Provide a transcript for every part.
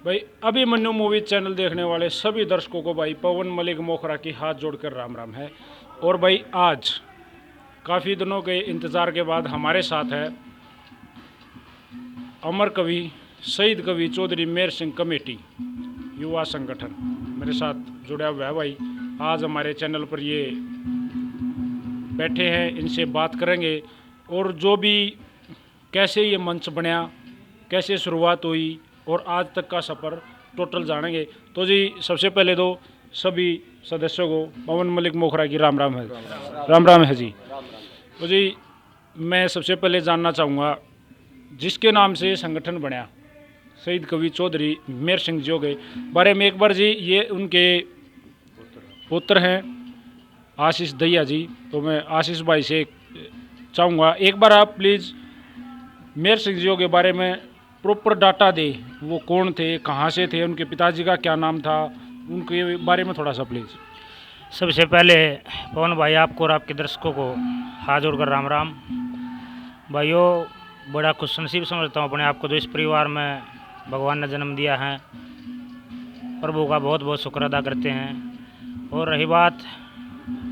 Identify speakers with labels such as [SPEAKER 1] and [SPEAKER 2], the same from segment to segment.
[SPEAKER 1] भाई अभी Mannu movie channel देखने वाले सभी दर्शकों को भाई पवन मलिक मोखरा की हाथ जोड़कर राम राम है। और भाई आज काफ़ी दिनों के इंतज़ार के बाद हमारे साथ है अमर कवि शहीद कवि चौधरी मेहर सिंह कमेटी युवा संगठन मेरे साथ जुड़ा हुआ है। भाई आज हमारे चैनल पर ये बैठे हैं, इनसे बात करेंगे और जो भी कैसे ये मंच बनया, कैसे शुरुआत हुई और आज तक का सफ़र टोटल जानेंगे। तो जी सबसे पहले तो सभी सदस्यों को पवन मलिक मोखरा की राम राम है। राम राम है जी। तो जी मैं सबसे पहले जानना चाहूँगा जिसके नाम से संगठन बनया शहीद कवि चौधरी मेहर सिंह जी के बारे में एक बार जी, ये उनके पुत्र हैं आशीष दहिया जी। तो मैं आशीष भाई से चाहूँगा एक बार आप प्लीज़ मेहर सिंह जी के बारे में प्रॉपर डाटा दे, वो कौन थे, कहाँ से थे, उनके पिताजी का क्या नाम था, उनके बारे में थोड़ा सा प्लीज़।
[SPEAKER 2] सबसे पहले पवन भाई आपको और आपके दर्शकों को हाथ जोड़कर राम राम। भाइयों बड़ा खुशनसीब समझता हूँ अपने आप को जो इस परिवार में भगवान ने जन्म दिया है। प्रभु का बहुत बहुत शुक्र अदा करते हैं। और रही बात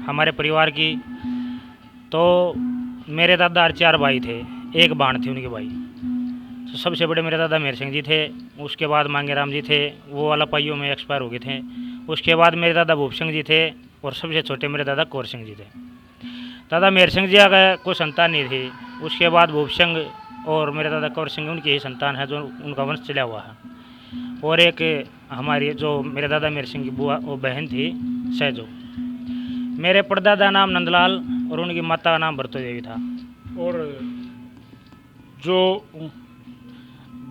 [SPEAKER 2] हमारे परिवार की, तो मेरे दादा 4 भाई थे, एक बाण थी उनके भाई। तो सबसे बड़े मेरे दादा मेहर सिंह जी थे, उसके बाद मांगेराम जी थे, वो वाला पाइयों में एक्सपायर हो गए थे। उसके बाद मेरे दादा भूप सिंह जी थे और सबसे छोटे मेरे दादा कौर सिंह जी थे। दादा मेहर सिंह जी का कोई संतान नहीं थी। उसके बाद भूप सिंह और मेरे दादा कौर सिंह उनकी ही संतान है जो उनका वंश चला हुआ है। और एक हमारी जो मेरे दादा मेहर सिंह की बुआ वो बहन थी सहजो। मेरे परदादा नाम नंदलाल और उनकी माता का नाम भरतो देवी था।
[SPEAKER 1] और जो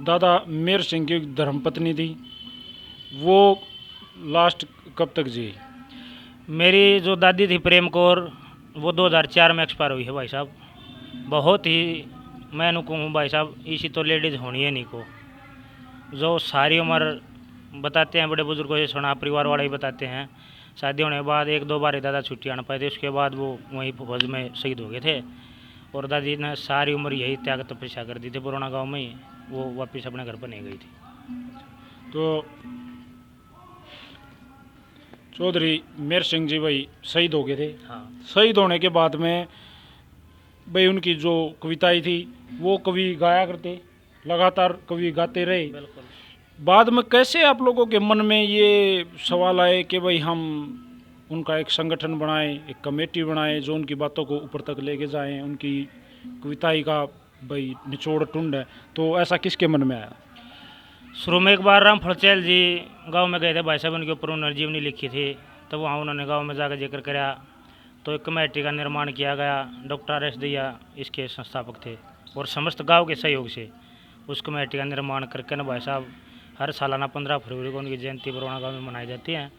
[SPEAKER 1] दादा मेहर सिंह की धर्मपत्नी थी वो लास्ट कब तक जी?
[SPEAKER 2] मेरी जो दादी थी प्रेम कौर, वो 2004 में एक्सपायर हुई है भाई साहब। बहुत ही मैं कहूँ भाई साहब, इसी तो लेडीज़ होनी है नहीं को, जो सारी उम्र बताते हैं बड़े बुजुर्गों से सुना, परिवार वाले ही बताते हैं, शादी होने के बाद 1-2 बार ही दादा छुट्टी आना पाए थे। उसके बाद वो वहीं फौज में शहीद हो गए थे। और दादी ने सारी उम्र यही त्याग तपस्या कर दी थी पुराना गांव में ही, वो वापस अपने घर पर नहीं गई थी।
[SPEAKER 1] तो चौधरी मेहर सिंह जी भाई शहीद हो गए थे।
[SPEAKER 2] हाँ,
[SPEAKER 1] शहीद होने के बाद में भाई उनकी जो कविताएं थी वो कवि गाया करते, लगातार कवि गाते रहे।
[SPEAKER 2] बिल्कुल।
[SPEAKER 1] बाद में कैसे आप लोगों के मन में ये सवाल आए कि भाई हम उनका एक संगठन बनाएं, एक कमेटी बनाएं जो उनकी बातों को ऊपर तक लेके जाएं, उनकी कविताई का भाई निचोड़ टूंढ है, तो ऐसा किसके मन में आया?
[SPEAKER 2] शुरू में एक बार राम फड़चैल जी गांव में गए थे भाई साहब, उनके ऊपर उन्होंने जीवनी लिखी थी। तो वहाँ उन्होंने गांव में जाकर जिक्र कराया, तो एक कमेटी का निर्माण किया गया। डॉक्टर एस दहिया इसके संस्थापक थे और समस्त गांव के सहयोग से उस कमेटी का निर्माण करके ना भाई साहब हर सालाना 15 फरवरी को उनकी जयंती बरौना गाँव में मनाई जाती है।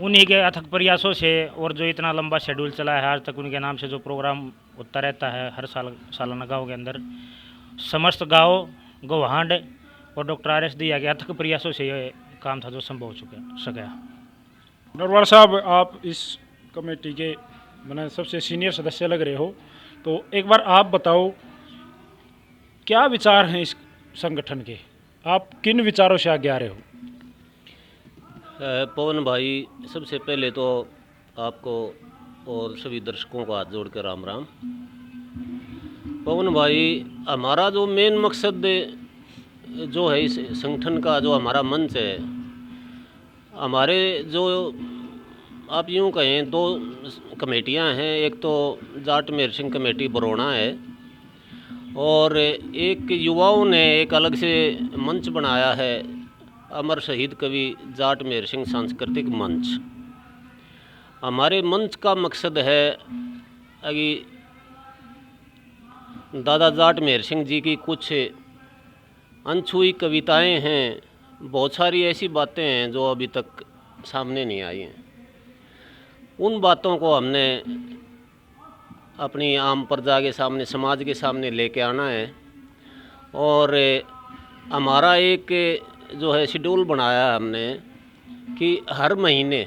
[SPEAKER 2] उन्हीं के अथक प्रयासों से और जो इतना लंबा शेड्यूल चला है आज तक, उनके नाम से जो प्रोग्राम होता रहता है हर सालाना गाँव के अंदर, समस्त गाँव गौहांड और डॉक्टर आर एस दहिया के अथक प्रयासों से ये काम था जो संभव हो सका।
[SPEAKER 1] नरवाल साहब आप इस कमेटी के मैंने सबसे सीनियर सदस्य लग रहे हो, तो एक बार आप बताओ क्या विचार हैं इस संगठन के, आप किन विचारों से आगे आ रहे हो?
[SPEAKER 3] पवन भाई सबसे पहले तो आपको और सभी दर्शकों को हाथ जोड़ कर राम राम। पवन भाई हमारा जो मेन मकसद जो है इस संगठन का, जो हमारा मंच है, हमारे जो आप यूँ कहें 2 कमेटियां हैं। एक तो जाट मेहर सिंह कमेटी बरौना है और एक युवाओं ने एक अलग से मंच बनाया है, अमर शहीद कवि जाट मेहर सिंह सांस्कृतिक मंच। हमारे मंच का मकसद है कि दादा जाट मेहर सिंह जी की कुछ अनछुई कविताएं हैं, बहुत सारी ऐसी बातें हैं जो अभी तक सामने नहीं आई हैं। उन बातों को हमने अपनी आम प्रजा के सामने, समाज के सामने लेके आना है। और हमारा एक जो है शेड्यूल बनाया है हमने कि हर महीने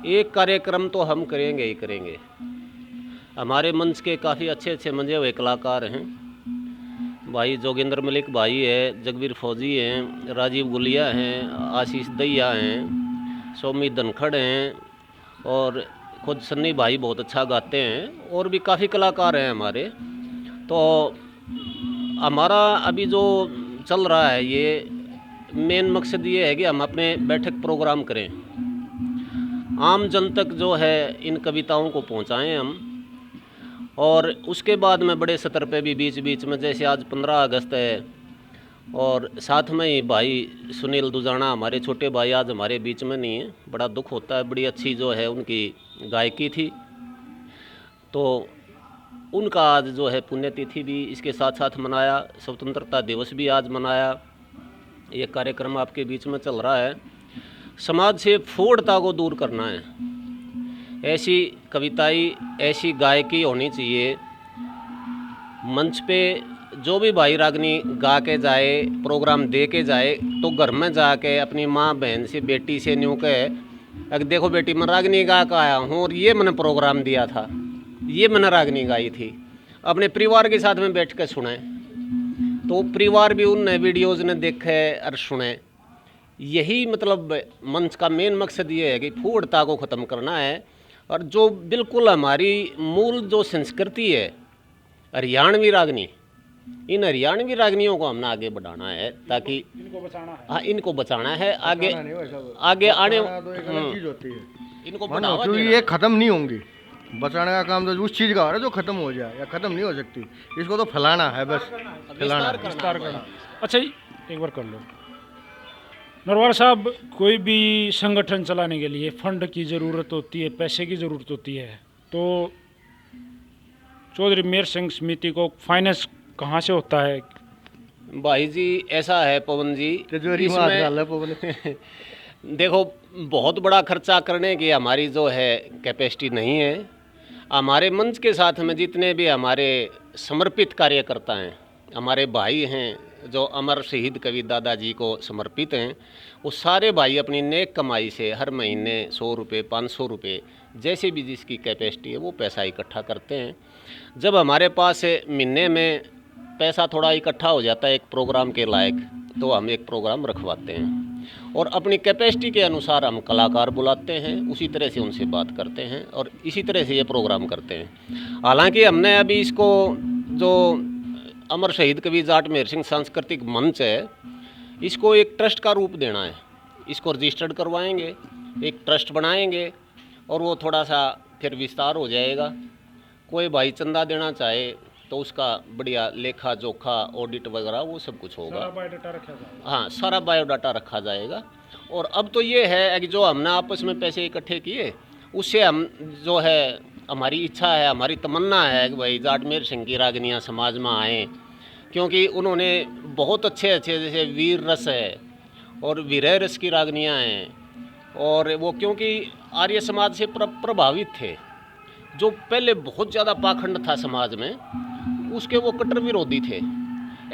[SPEAKER 3] एक कार्यक्रम तो हम करेंगे ही करेंगे। हमारे मंच के काफ़ी अच्छे अच्छे मंजे हुए कलाकार हैं भाई जोगेंद्र मलिक भाई है, जगवीर फौजी हैं, राजीव गुलिया हैं, आशीष दहिया हैं, सौमी धनखड़ हैं, और खुद सन्नी भाई बहुत अच्छा गाते हैं, और भी काफ़ी कलाकार हैं हमारे। तो हमारा अभी जो चल रहा है, ये मेन मकसद ये है कि हम अपने बैठक प्रोग्राम करें, आम जन तक जो है इन कविताओं को पहुंचाएं हम। और उसके बाद में बड़े स्तर पे भी बीच बीच में, जैसे आज 15 अगस्त है, और साथ में ही भाई सुनील दुजाना हमारे छोटे भाई आज हमारे बीच में नहीं है, बड़ा दुख होता है। बड़ी अच्छी जो है उनकी गायकी थी, तो उनका आज जो है पुण्यतिथि भी इसके साथ साथ मनाया। स्वतंत्रता दिवस भी आज मनाया। ये कार्यक्रम आपके बीच में चल रहा है। समाज से फूटता को दूर करना है, ऐसी कविताई, ऐसी गायकी होनी चाहिए। मंच पे जो भी भाई रागनी गा के जाए, प्रोग्राम दे के जाए, तो घर में जाके अपनी माँ बहन से, बेटी से न्यूँ कहे, अगर देखो बेटी मैं रागनी गा के आया हूँ और ये मैंने प्रोग्राम दिया था, ये मैंने रागनी गाई थी। अपने परिवार के साथ में बैठ के सुने, तो परिवार भी उन वीडियोज़ ने देखे और सुने। यही मतलब मंच का मेन मकसद ये है कि फूटता को ख़त्म करना है, और जो बिल्कुल हमारी मूल जो संस्कृति है हरियाणवी रागनी, इन हरियाणवी रागनियों को हमने आगे बढ़ाना है, ताकि
[SPEAKER 1] इनको बचाना है।
[SPEAKER 3] हाँ, इनको बचाना है, आगे आगे आने
[SPEAKER 4] तो एक अलग चीज होती है,
[SPEAKER 3] इनको
[SPEAKER 4] मानो
[SPEAKER 3] बढ़ावा
[SPEAKER 4] क्योंकि
[SPEAKER 3] देना।
[SPEAKER 4] ये खत्म नहीं होंगी। बचाने का काम तो उस चीज का हो रहा है जो खत्म हो जाए या खत्म नहीं हो सकती, इसको तो फैलाना है, बस फैलाना है।
[SPEAKER 1] विस्तार करना। अच्छा एक बार कर लो नरवार साहब, कोई भी संगठन चलाने के लिए फंड की ज़रूरत होती है, पैसे की ज़रूरत होती है, तो चौधरी मेहर सिंह समिति को फाइनेंस कहाँ से होता है?
[SPEAKER 3] भाई जी ऐसा है पवन जी,
[SPEAKER 4] तिजोरी में हाथ डाल पवन।
[SPEAKER 3] देखो बहुत बड़ा खर्चा करने की हमारी जो है कैपेसिटी नहीं है। हमारे मंच के साथ में जितने भी हमारे समर्पित कार्यकर्ता हैं, हमारे भाई हैं जो अमर शहीद कवि दादाजी को समर्पित हैं, वो सारे भाई अपनी नेक कमाई से हर महीने 100 रुपये, 500 रुपये, जैसे भी जिसकी कैपेसिटी है वो पैसा इकट्ठा करते हैं। जब हमारे पास महीने में पैसा थोड़ा इकट्ठा हो जाता है एक प्रोग्राम के लायक, तो हम एक प्रोग्राम रखवाते हैं, और अपनी कैपेसिटी के अनुसार हम कलाकार बुलाते हैं, उसी तरह से उनसे बात करते हैं, और इसी तरह से ये प्रोग्राम करते हैं। हालांकि हमने अभी इसको जो अमर शहीद कवि जाट मेहर सिंह सांस्कृतिक मंच है, इसको एक ट्रस्ट का रूप देना है। इसको रजिस्टर्ड करवाएंगे, एक ट्रस्ट बनाएंगे, और वो थोड़ा सा फिर विस्तार हो जाएगा। कोई भाई चंदा देना चाहे तो उसका बढ़िया लेखा जोखा, ऑडिट वगैरह वो सब कुछ होगा।
[SPEAKER 1] सारा बायोडाटा रखा जाएगा।
[SPEAKER 3] हाँ, सारा बायोडाटा रखा जाएगा। और अब तो ये है कि जो हमने आपस में पैसे इकट्ठे किए, उससे हम जो है हमारी इच्छा है, हमारी तमन्ना है कि भाई जाट मेहर सिंह की रागनियाँ समाज में आएँ, क्योंकि उन्होंने बहुत अच्छे अच्छे, जैसे वीर रस है और विरह रस की रागनियाँ हैं, और वो क्योंकि आर्य समाज से प्रभावित थे, जो पहले बहुत ज़्यादा पाखंड था समाज में, उसके वो कट्टर विरोधी थे।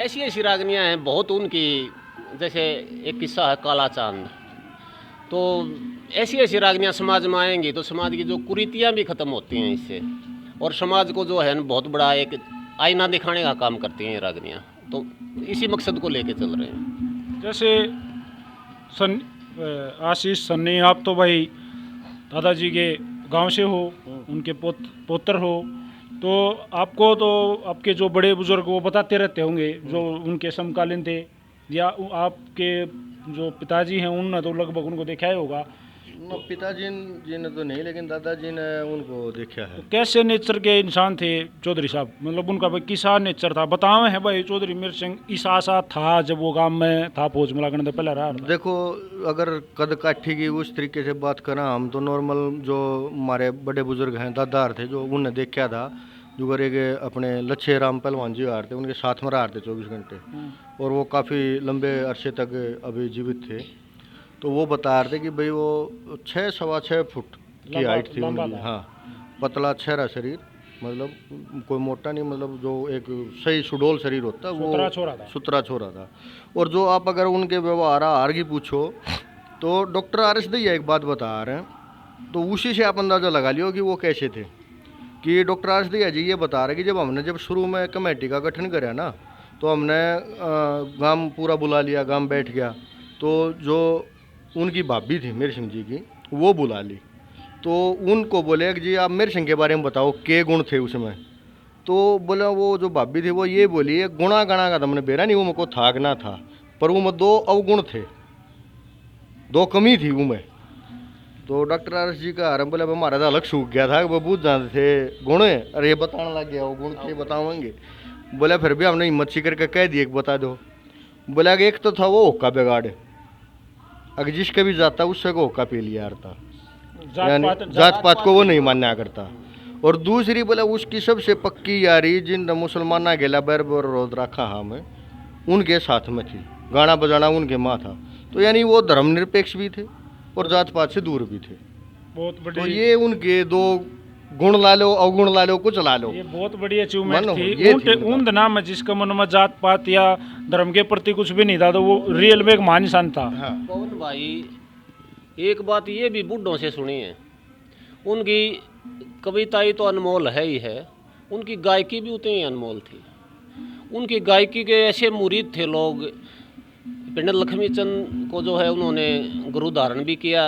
[SPEAKER 3] ऐसी ऐसी रागनियाँ हैं बहुत उनकी, जैसे एक किस्सा है काला चांद। तो ऐसी ऐसी रागनियाँ समाज में आएंगी तो समाज की जो कुरीतियाँ भी ख़त्म होती हैं इससे, और समाज को जो है बहुत बड़ा एक आईना दिखाने का काम करती हैं ये रागनियाँ। तो इसी मकसद को लेके चल रहे हैं।
[SPEAKER 1] जैसे आशीष सन्नी, आप तो भाई दादाजी के गांव से हो, उनके पोत्र हो, तो आपको तो आपके जो बड़े बुजुर्ग वो बताते रहते होंगे जो उनके समकालीन थे, या आपके जो पिताजी हैं उनने तो लगभग उनको देखा ही होगा।
[SPEAKER 4] पिताजी जी ने तो नहीं, लेकिन दादाजी ने उनको देखा है।
[SPEAKER 1] तो कैसे नेचर के इंसान थे चौधरी साहब? मतलब उनका भाई किसा नेचर था? बतावे हैं भाई चौधरी मेहर सिंह ईसा सा था जब वो गांव में था, फौज में लगने से पहले रहा।
[SPEAKER 4] देखो अगर कद काठी की उस तरीके से बात करा हम, तो नॉर्मल जो हमारे बड़े बुजुर्ग हैं दादार थे, जो उनने देखा था, जो करे के अपने लच्छे राम पहलवान जी आ रहे थे, उनके साथ में रहा थे 24 घंटे, और वो काफ़ी लंबे अरसे तक अभी जीवित थे। तो वो बता रहे थे कि भाई वो 6-6.25 फुट की हाइट थी उनकी। हाँ, पतला चेहरा शरीर, मतलब कोई मोटा नहीं, मतलब जो एक सही सुडोल शरीर होता है वो सुतरा छोरा था। और जो आप अगर उनके व्यवहार आहार की पूछो तो डॉक्टर RS दहिया एक बात बता रहे हैं, तो उसी से आप अंदाज़ा लगा लियो कि वो कैसे थे। कि डॉक्टर RS दहिया जी ये बता रहे कि जब हमने शुरू में कमेटी का गठन करा ना, तो तो हमने गांव पूरा बुला लिया, गांव बैठ गया। तो जो उनकी भाभी थी मेर सिंह जी की, वो बुला ली। तो उनको बोले कि जी आप मेर सिंह के बारे में बताओ, के गुण थे उसमें। तो बोला वो जो भाभी थी वो ये बोली, है गुणा गणा का तुमने बेरा नहीं, वो मेरे को थाकना था, पर वो में 2 अवगुण थे, 2 कमी थी वो में। तो डॉक्टर आर एस जी का आरम्भ बोला हमारा तो अलग सूख गया था, वो बूझ जाते थे गुण है, अरे ये बताने लग गया वो गुण थे बताओगे। बोला फिर भी हमने हिम्मत सी करके कह दिए कि बता दो। बोला कि एक तो था वो होक्का बिगाड़, अगर जिसके भी जाता उससे को होक्का पी लिया था, यानी जात पात को वो नहीं मान्या करता। और दूसरी बोला उसकी सबसे पक्की यारी जिन मुसलमाना गेला बैर रोध रखा हमें, उनके साथ में थी, गाना बजाना उनके माँ था। तो यानी वो धर्मनिरपेक्ष भी थे और जात पात से दूर भी थे।
[SPEAKER 1] बहुत
[SPEAKER 4] तो
[SPEAKER 1] बड़ी,
[SPEAKER 4] ये उनके 2 गुण ला लो, अवगुण ला लो, कुछ ला लो।
[SPEAKER 1] ये बहुत बड़ी अचीवमेंट
[SPEAKER 4] मानो,
[SPEAKER 1] थी।
[SPEAKER 4] ये थी उनका।
[SPEAKER 1] उन नाम में जिसका मन में जात पात या धर्म के प्रति कुछ भी नहीं था, तो वो रियल में एक महान इंसान था।
[SPEAKER 4] हाँ।
[SPEAKER 3] पवन भाई एक बात ये भी बूढ़ों से सुनी है, उनकी कविताएं तो अनमोल है ही है, उनकी गायकी भी उतनी ही अनमोल थी। उनकी गायकी के ऐसे मुरीद थे लोग, पंडित लक्ष्मीचंद को जो है उन्होंने गुरु धारण भी किया,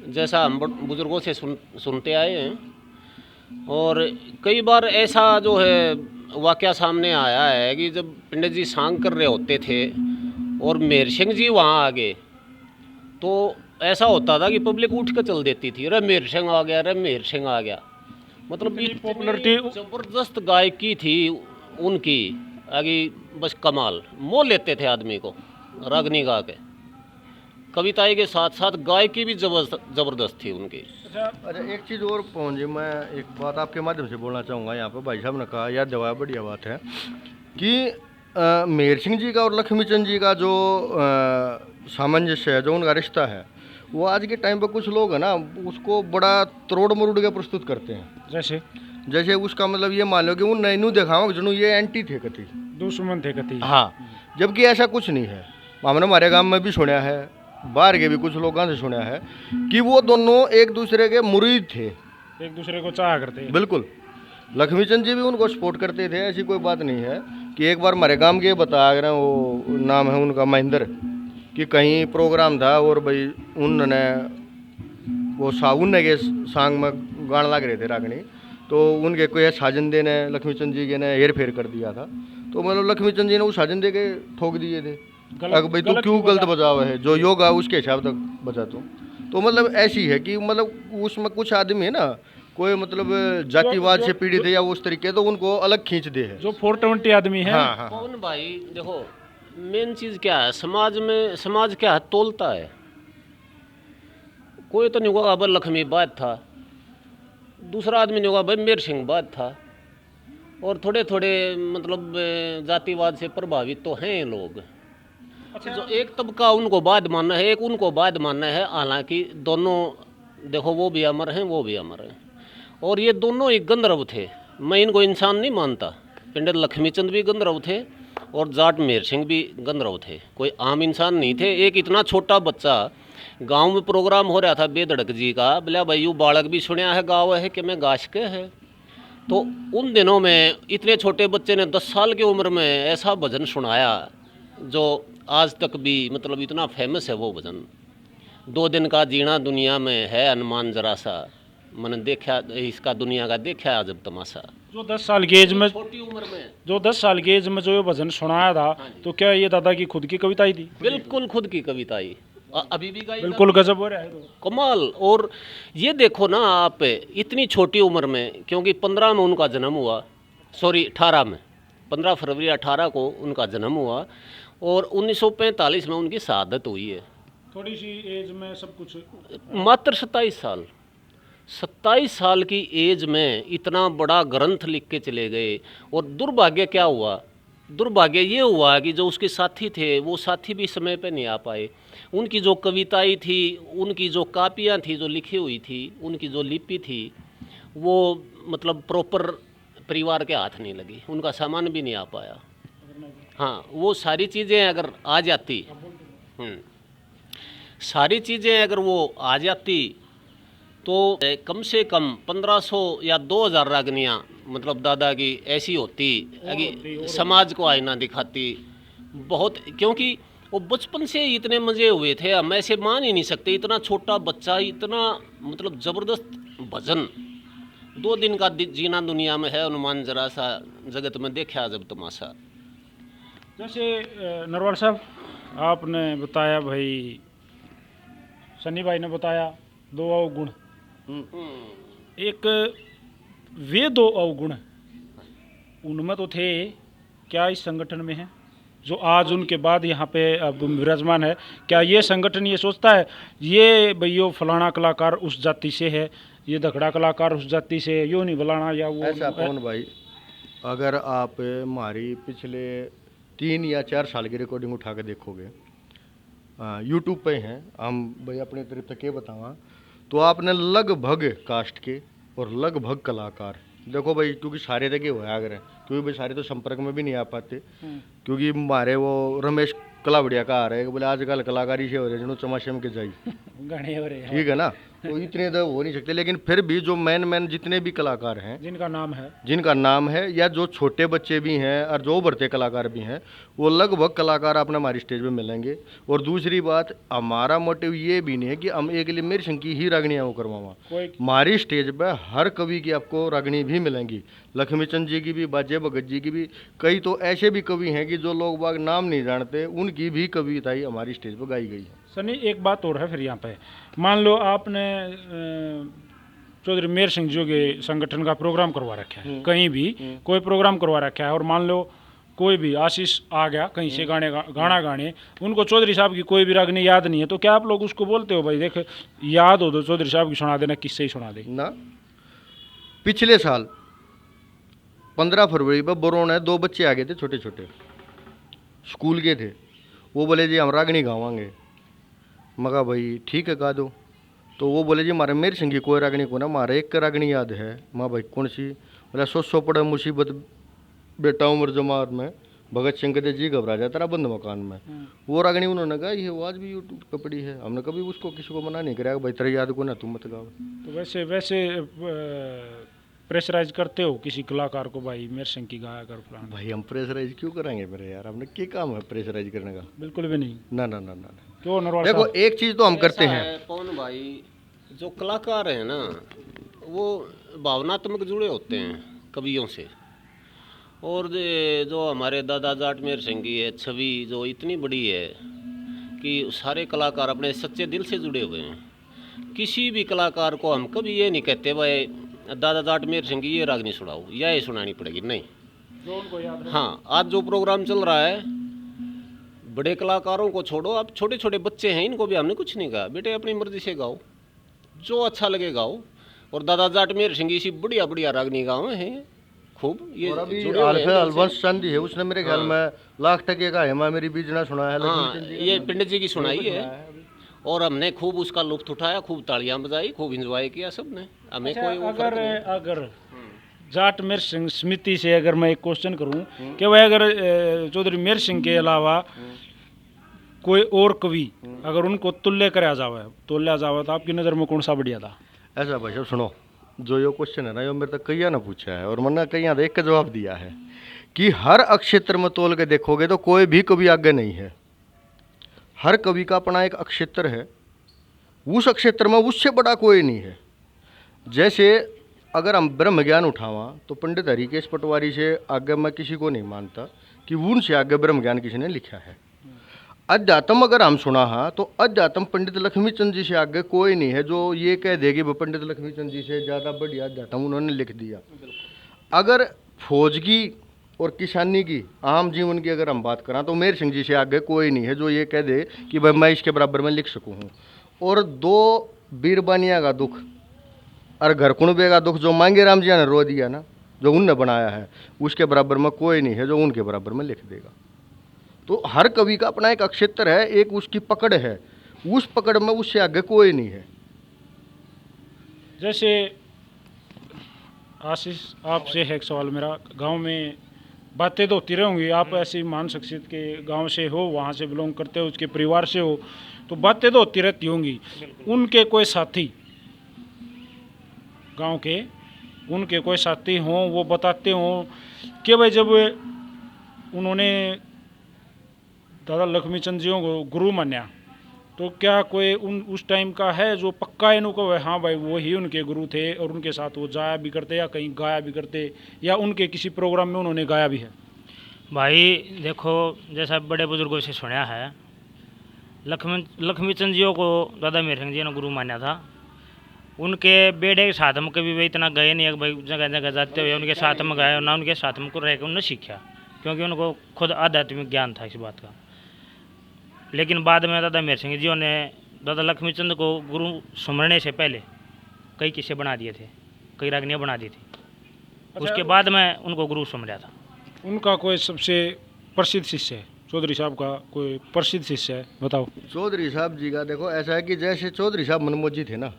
[SPEAKER 3] जैसा हम बुजुर्गों से सुनते आए हैं। और कई बार ऐसा जो है वाकया सामने आया है कि जब पंडित जी सांग कर रहे होते थे और मेहर सिंह जी वहाँ आ गए, तो ऐसा होता था कि पब्लिक उठ कर चल देती थी, अरे मेहर सिंह आ गया, अरे मेहर सिंह आ गया। मतलब
[SPEAKER 1] इतनी
[SPEAKER 3] इतनी
[SPEAKER 1] popularity-
[SPEAKER 3] जबरदस्त गायकी थी उनकी, आगे बस कमाल, मोह लेते थे आदमी को रागनी गा के। कविताएं के साथ साथ गायकी भी जबरदस्त थी उनकी।
[SPEAKER 4] अच्छा, एक चीज़ और पवन जी, मैं एक बात आपके माध्यम से बोलना चाहूँगा। यहाँ पर भाई साहब ने कहा, याद दिलाया, बढ़िया बात है कि मेहर सिंह जी का और लक्ष्मीचंद जी का जो सामंजस्य है, जो उनका रिश्ता है, वो आज के टाइम पे कुछ लोग है ना उसको बड़ा तरोड़ मरोड़ के प्रस्तुत करते हैं। जैसे उसका मतलब ये मान लो कि वो नैनू दिखाओ जनू ये एंटी थे कति,
[SPEAKER 1] दुश्मन थे कति।
[SPEAKER 4] हाँ, जबकि ऐसा कुछ नहीं है। हमने हमारे गांव में भी सुना है, बाहर के भी कुछ लोगों से सुना है कि वो दोनों एक दूसरे के मुरीद थे,
[SPEAKER 1] एक दूसरे को चाहा करते।
[SPEAKER 4] बिल्कुल। लक्ष्मीचंद जी भी उनको सपोर्ट करते थे, ऐसी कोई बात नहीं है। कि एक बार हमारे गांव के बता रहे हैं, वो नाम है उनका महेंद्र, कि कहीं प्रोग्राम था और भाई उन्होंने वो साउन के सांग में गाना लग रहे थे रागनी, तो उनके कोई साजन ने लक्ष्मीचंद जी के ने हेर फेर कर दिया था। तो मतलब लक्ष्मीचंद जी ने वो साजन दे के ठोक दिए थे, अगर भाई तू क्यों गलत बजावा है, जो योगा उसके हिसाब तक बजा तो मतलब ऐसी है कि मतलब उसमें कुछ आदमी है ना, कोई मतलब जातिवाद से पीड़ित है या उस तरीके, तो उनको अलग खींच दे है
[SPEAKER 1] जो 420 आदमी है।
[SPEAKER 4] हाँ हाँ।
[SPEAKER 3] पवन भाई देखो, मेन चीज़ क्या है समाज में, समाज क्या है, तोलता है। कोई तो नहीं होगा भाई लक्ष्मी बाद था, दूसरा आदमी नहीं होगा भाई मेहर सिंह बाद था, और थोड़े थोड़े मतलब जातिवाद से प्रभावित तो हैं लोग। अच्छा, जो एक तबका उनको बाद मानना है, एक उनको बाद मानना है, हालांकि दोनों देखो वो भी अमर हैं, वो भी अमर हैं, और ये दोनों ही गंधर्व थे। मैं इनको इंसान नहीं मानता, पंडित लक्ष्मीचंद भी गंधर्व थे और जाट मेहर सिंह भी गंधर्व थे, कोई आम इंसान नहीं थे। एक इतना छोटा बच्चा, गांव में प्रोग्राम हो रहा था बेधड़क जी का, बोला भाई यू बालक भी सुनया है गाँव है कि मैं गाश के है। तो उन दिनों में इतने छोटे बच्चे ने 10 साल की उम्र में ऐसा भजन सुनाया जो आज तक भी मतलब इतना फेमस है वो भजन। 2 दिन का जीना दुनिया में है अनुमान जरा सा, मैंने देखा इसका दुनिया का देखा अजब तमाशा।
[SPEAKER 1] जो 10 साल की एज में,
[SPEAKER 3] छोटी उम्र में
[SPEAKER 1] जो 10 साल की एज में जो ये भजन सुनाया था, तो क्या ये दादा की खुद की कविताई थी?
[SPEAKER 3] बिल्कुल खुद की कविता ही अभी भी गाई
[SPEAKER 1] बिल्कुल गजब हो रहा है तो।
[SPEAKER 3] कमाल। और ये देखो ना आप, इतनी छोटी उम्र में, क्योंकि 15 में उनका जन्म हुआ, सॉरी 18 में, 15 फरवरी 18 को उनका जन्म हुआ और 1945 में उनकी शहादत हुई है।
[SPEAKER 1] थोड़ी सी एज में सब कुछ,
[SPEAKER 3] मात्र 27 साल, 27 साल की एज में इतना बड़ा ग्रंथ लिख के चले गए। और दुर्भाग्य क्या हुआ, दुर्भाग्य ये हुआ कि जो उसके साथी थे वो साथी भी समय पे नहीं आ पाए। उनकी जो कविताएं थी, उनकी जो कापियाँ थी जो लिखी हुई थी, उनकी जो लिपि थी, वो मतलब प्रॉपर परिवार के हाथ नहीं लगी, उनका सामान भी नहीं आ पाया। हाँ, वो सारी चीज़ें अगर आ जाती, सारी चीज़ें अगर वो आ जाती तो कम से कम 1500 या 2000 रागनियाँ मतलब दादा की ऐसी होती कि समाज को आईना दिखाती बहुत, क्योंकि वो बचपन से ही इतने मज़े हुए थे, हम ऐसे मान ही नहीं सकते। इतना छोटा बच्चा इतना मतलब ज़बरदस्त भजन, 2 दिन का जीना दुनिया में है अनुमान, जरा सा जगत में देखा जब तमाशा।
[SPEAKER 1] जैसे नरवाल साहब आपने बताया भाई, सन्नी भाई ने बताया 2 अवगुण, एक वे 2 अवगुण उनमें तो थे क्या इस संगठन में है जो आज उनके बाद यहाँ पे अब विराजमान है? क्या ये संगठन ये सोचता है ये भैया फलाना कलाकार उस जाति से है, ये दखड़ा कलाकार उस जाति से है, यो नहीं बुलाना या वो
[SPEAKER 4] ऐसा पवन भाई, अगर आप हमारी पिछले 3 या 4 साल की रिकॉर्डिंग उठा के देखोगे, यूट्यूब पे हैं हम भाई, अपने तरफ तक ये बतावा तो आपने लगभग कास्ट के और लगभग कलाकार देखो भाई, क्योंकि सारे तक हुआ अगर है, क्योंकि भाई सारे तो संपर्क में भी नहीं आ पाते, क्योंकि हमारे वो रमेश कलावड़िया का आ रहे हैं बोले आजकल कलाकारी से हो रहे हैं चमाशे में के जाई
[SPEAKER 1] गाने हो रहे हैं,
[SPEAKER 4] ठीक है ना, तो इतने तो हो नहीं सकते। लेकिन फिर भी जो मैन जितने भी कलाकार हैं जिनका नाम है या जो छोटे बच्चे भी हैं और जो उभरते कलाकार भी हैं, वो लगभग कलाकार अपने हमारी स्टेज पे मिलेंगे। और दूसरी बात, हमारा मोटिव ये भी नहीं है कि हम एक लिए मेरी शंकी ही रागनियाँ वो करवावा, हमारी स्टेज पे हर कवि की आपको रागनी भी मिलेंगी, लक्ष्मीचंद जी की भी, बाजे भगत जी की भी, कई तो ऐसे भी कवि हैं कि जो लोग बाग नाम नहीं जानते उनकी भी कविताएं हमारी स्टेज पर गाई गई है।
[SPEAKER 1] सनी एक बात और है फिर यहाँ पे, मान लो आपने चौधरी मेहर सिंह जी के संगठन का प्रोग्राम करवा रखा है, कहीं भी कोई प्रोग्राम करवा रखा है, और मान लो कोई भी आशीष आ गया कहीं से गाना गाने, उनको चौधरी साहब की कोई भी रागनी याद नहीं है, तो क्या आप लोग उसको बोलते हो भाई देख याद हो तो चौधरी साहब की सुना देना, किससे ही सुना दे
[SPEAKER 4] ना? पिछले साल 15 फरवरी पर बरौन है 2 बच्चे आ गए थे, छोटे छोटे स्कूल के थे, वो बोले जी हम रागनी गावांगे। मगा भाई ठीक है गा दो, तो वो बोले जी हमारे मेहर सिंह की कोई रागनी को ना, हमारे एक रागनी याद है। माँ भाई कौन सी? बोला सो पड़े मुसीबत बेटा उम्र जमात में, भगत सिंह कहते जी घबरा जाए तेरा बंद मकान में। वो रागनी उन्होंने गाई है, वो आज भी यूट्यूब पर पड़ी है, हमने कभी उसको किसी को मना नहीं कराया भाई तेरे याद को ना तुम मत गाओ।
[SPEAKER 1] तो वैसे प्रेशराइज करते हो किसी कलाकार को भाई मेहर सिंह की गाया कर फलाना?
[SPEAKER 4] भाई हम प्रेशराइज क्यों कराएंगे मेरे यार, हमने क्या काम है प्रेशराइज करने का?
[SPEAKER 1] बिल्कुल भी नहीं।
[SPEAKER 4] ना ना ना ना,
[SPEAKER 1] क्यों नरवाल
[SPEAKER 4] देखो
[SPEAKER 1] साहब?
[SPEAKER 4] एक चीज़ तो हम करते
[SPEAKER 3] ऐसा
[SPEAKER 4] हैं
[SPEAKER 3] है पवन भाई, जो कलाकार हैं ना वो भावनात्मक जुड़े होते हैं कवियों से, और जो हमारे दादा जाट मेहर सिंह की है छवि जो इतनी बड़ी है कि सारे कलाकार अपने सच्चे दिल से जुड़े हुए हैं। किसी भी कलाकार को हम कभी ये नहीं कहते भाई दादा जाट मेहर सिंह की ये रागनी सुनाओ या ये सुनानी पड़ेगी, नहीं।
[SPEAKER 1] जो उनको याद है।
[SPEAKER 3] हाँ, आज जो प्रोग्राम चल रहा है, बड़े कलाकारों को छोड़ो, आप छोटे छोटे बच्चे हैं, इनको भी हमने कुछ नहीं कहा, बेटे अपनी मर्जी से गाओ, जो अच्छा लगे गाओ। और दादा जाट मेहर सिंह इसी बढ़िया बढ़िया रागनी गाँव हैं खूब। ये
[SPEAKER 4] और अभी
[SPEAKER 3] जुड़े हुए हैं दिल से।
[SPEAKER 4] अलवंश चांदी है, उसने मेरे ख्याल में लाख टके का हेमा मेरी बीजना सुना है,
[SPEAKER 3] हाँ,
[SPEAKER 4] लक्ष्मीचंद जी का
[SPEAKER 3] ये पंडित जी की सुनाई है, और हमने खूब उसका लुत्फ उठाया, खूब तालियां बजाई, खूब एंजॉय किया सबने। हमें
[SPEAKER 1] अच्छा,
[SPEAKER 3] कोई वो फर्क नहीं।
[SPEAKER 1] अगर जाट मेहर सिंह समिति से अगर मैं एक क्वेश्चन करूं कि वह अगर चौधरी मेहर सिंह के अलावा कोई और कवि अगर उनको तुल्य कराया जावे तो आपकी नज़र में कौन सा बढ़िया था?
[SPEAKER 4] ऐसा भाई साहब सुनो, जो ये क्वेश्चन है ना, ये मेरे तक कईया ने पूछा है और मैंने कईया देख के जवाब दिया है कि हर अक्षेत्र में तोल के देखोगे तो कोई भी कवि आगे नहीं है। हर कवि का अपना एक अक्षेत्र है, उस अक्षेत्र में उससे बड़ा कोई नहीं है। जैसे अगर हम ब्रह्म ज्ञान उठावा तो पंडित हरिकेश पटवारी से आगे मैं किसी को नहीं मानता कि उनसे आगे ब्रह्म ज्ञान किसी ने लिखा है। अध्यात्म अगर हम सुना हा तो अध्यात्म पंडित लक्ष्मीचंद जी से आगे कोई नहीं है जो ये कह देगी वो पंडित लक्ष्मीचंद जी से ज़्यादा बढ़िया अध्यात्म उन्होंने लिख दिया। अगर फौजगी और किसानी की आम जीवन की अगर हम बात करें तो मेहर सिंह जी से आगे कोई नहीं है जो ये कह दे कि भाई मैं इसके बराबर में लिख सकूँ हूँ। और 2 बीरबानिया का दुख और घर कुणबे का दुख जो मांगे राम जी ने रो दिया ना, जो उनने बनाया है, उसके बराबर में कोई नहीं है जो उनके बराबर में लिख देगा। तो हर कवि का अपना एक अक्षेत्र है, एक उसकी पकड़ है, उस पकड़ में उससे आगे कोई नहीं है।
[SPEAKER 1] जैसे आशीष आपसे है एक सवाल मेरा, गांव में बातें तो होती रहेंगी, आप ऐसी मान शख्सियत के गांव से हो, वहाँ से बिलोंग करते हो, उसके परिवार से हो, तो बातें तो होती रहती होंगी। उनके कोई साथी गांव के उनके कोई साथी हों वो बताते हों कि भाई जब उन्होंने दादा लक्ष्मीचंद जी को गुरु माना तो क्या कोई उस टाइम का है जो पक्का इनको हाँ भाई वो ही उनके गुरु थे और उनके साथ वो जाया भी करते या कहीं गाया भी करते या उनके किसी प्रोग्राम में उन्होंने गाया भी है?
[SPEAKER 2] भाई देखो, जैसा बड़े बुजुर्गों से सुना है, लक्ष्मीचंद जी को दादा मेहर सिंह जी ने गुरु माना था। उनके बेटे के साथ में कभी भी इतना गए नहीं है भाई, जगह जगह जाते हुए उनके साथ में गए, ना उनके साथ में को रह कर उन्होंने सीखा, क्योंकि उनको खुद आध्यात्मिक ज्ञान था इस बात का। लेकिन बाद में दादा मेहर सिंह जी ने दादा लक्ष्मीचंद को गुरु सुमरने से पहले कई किस्से बना दिए थे, कई रागनियाँ बना दी थी। उसके बाद में उनको गुरु सुमरा था।
[SPEAKER 1] उनका कोई सबसे प्रसिद्ध शिष्य है चौधरी साहब का, कोई प्रसिद्ध शिष्य है बताओ?
[SPEAKER 4] चौधरी साहब जी का देखो ऐसा है कि जैसे चौधरी साहब मनमोहन जी थे ना,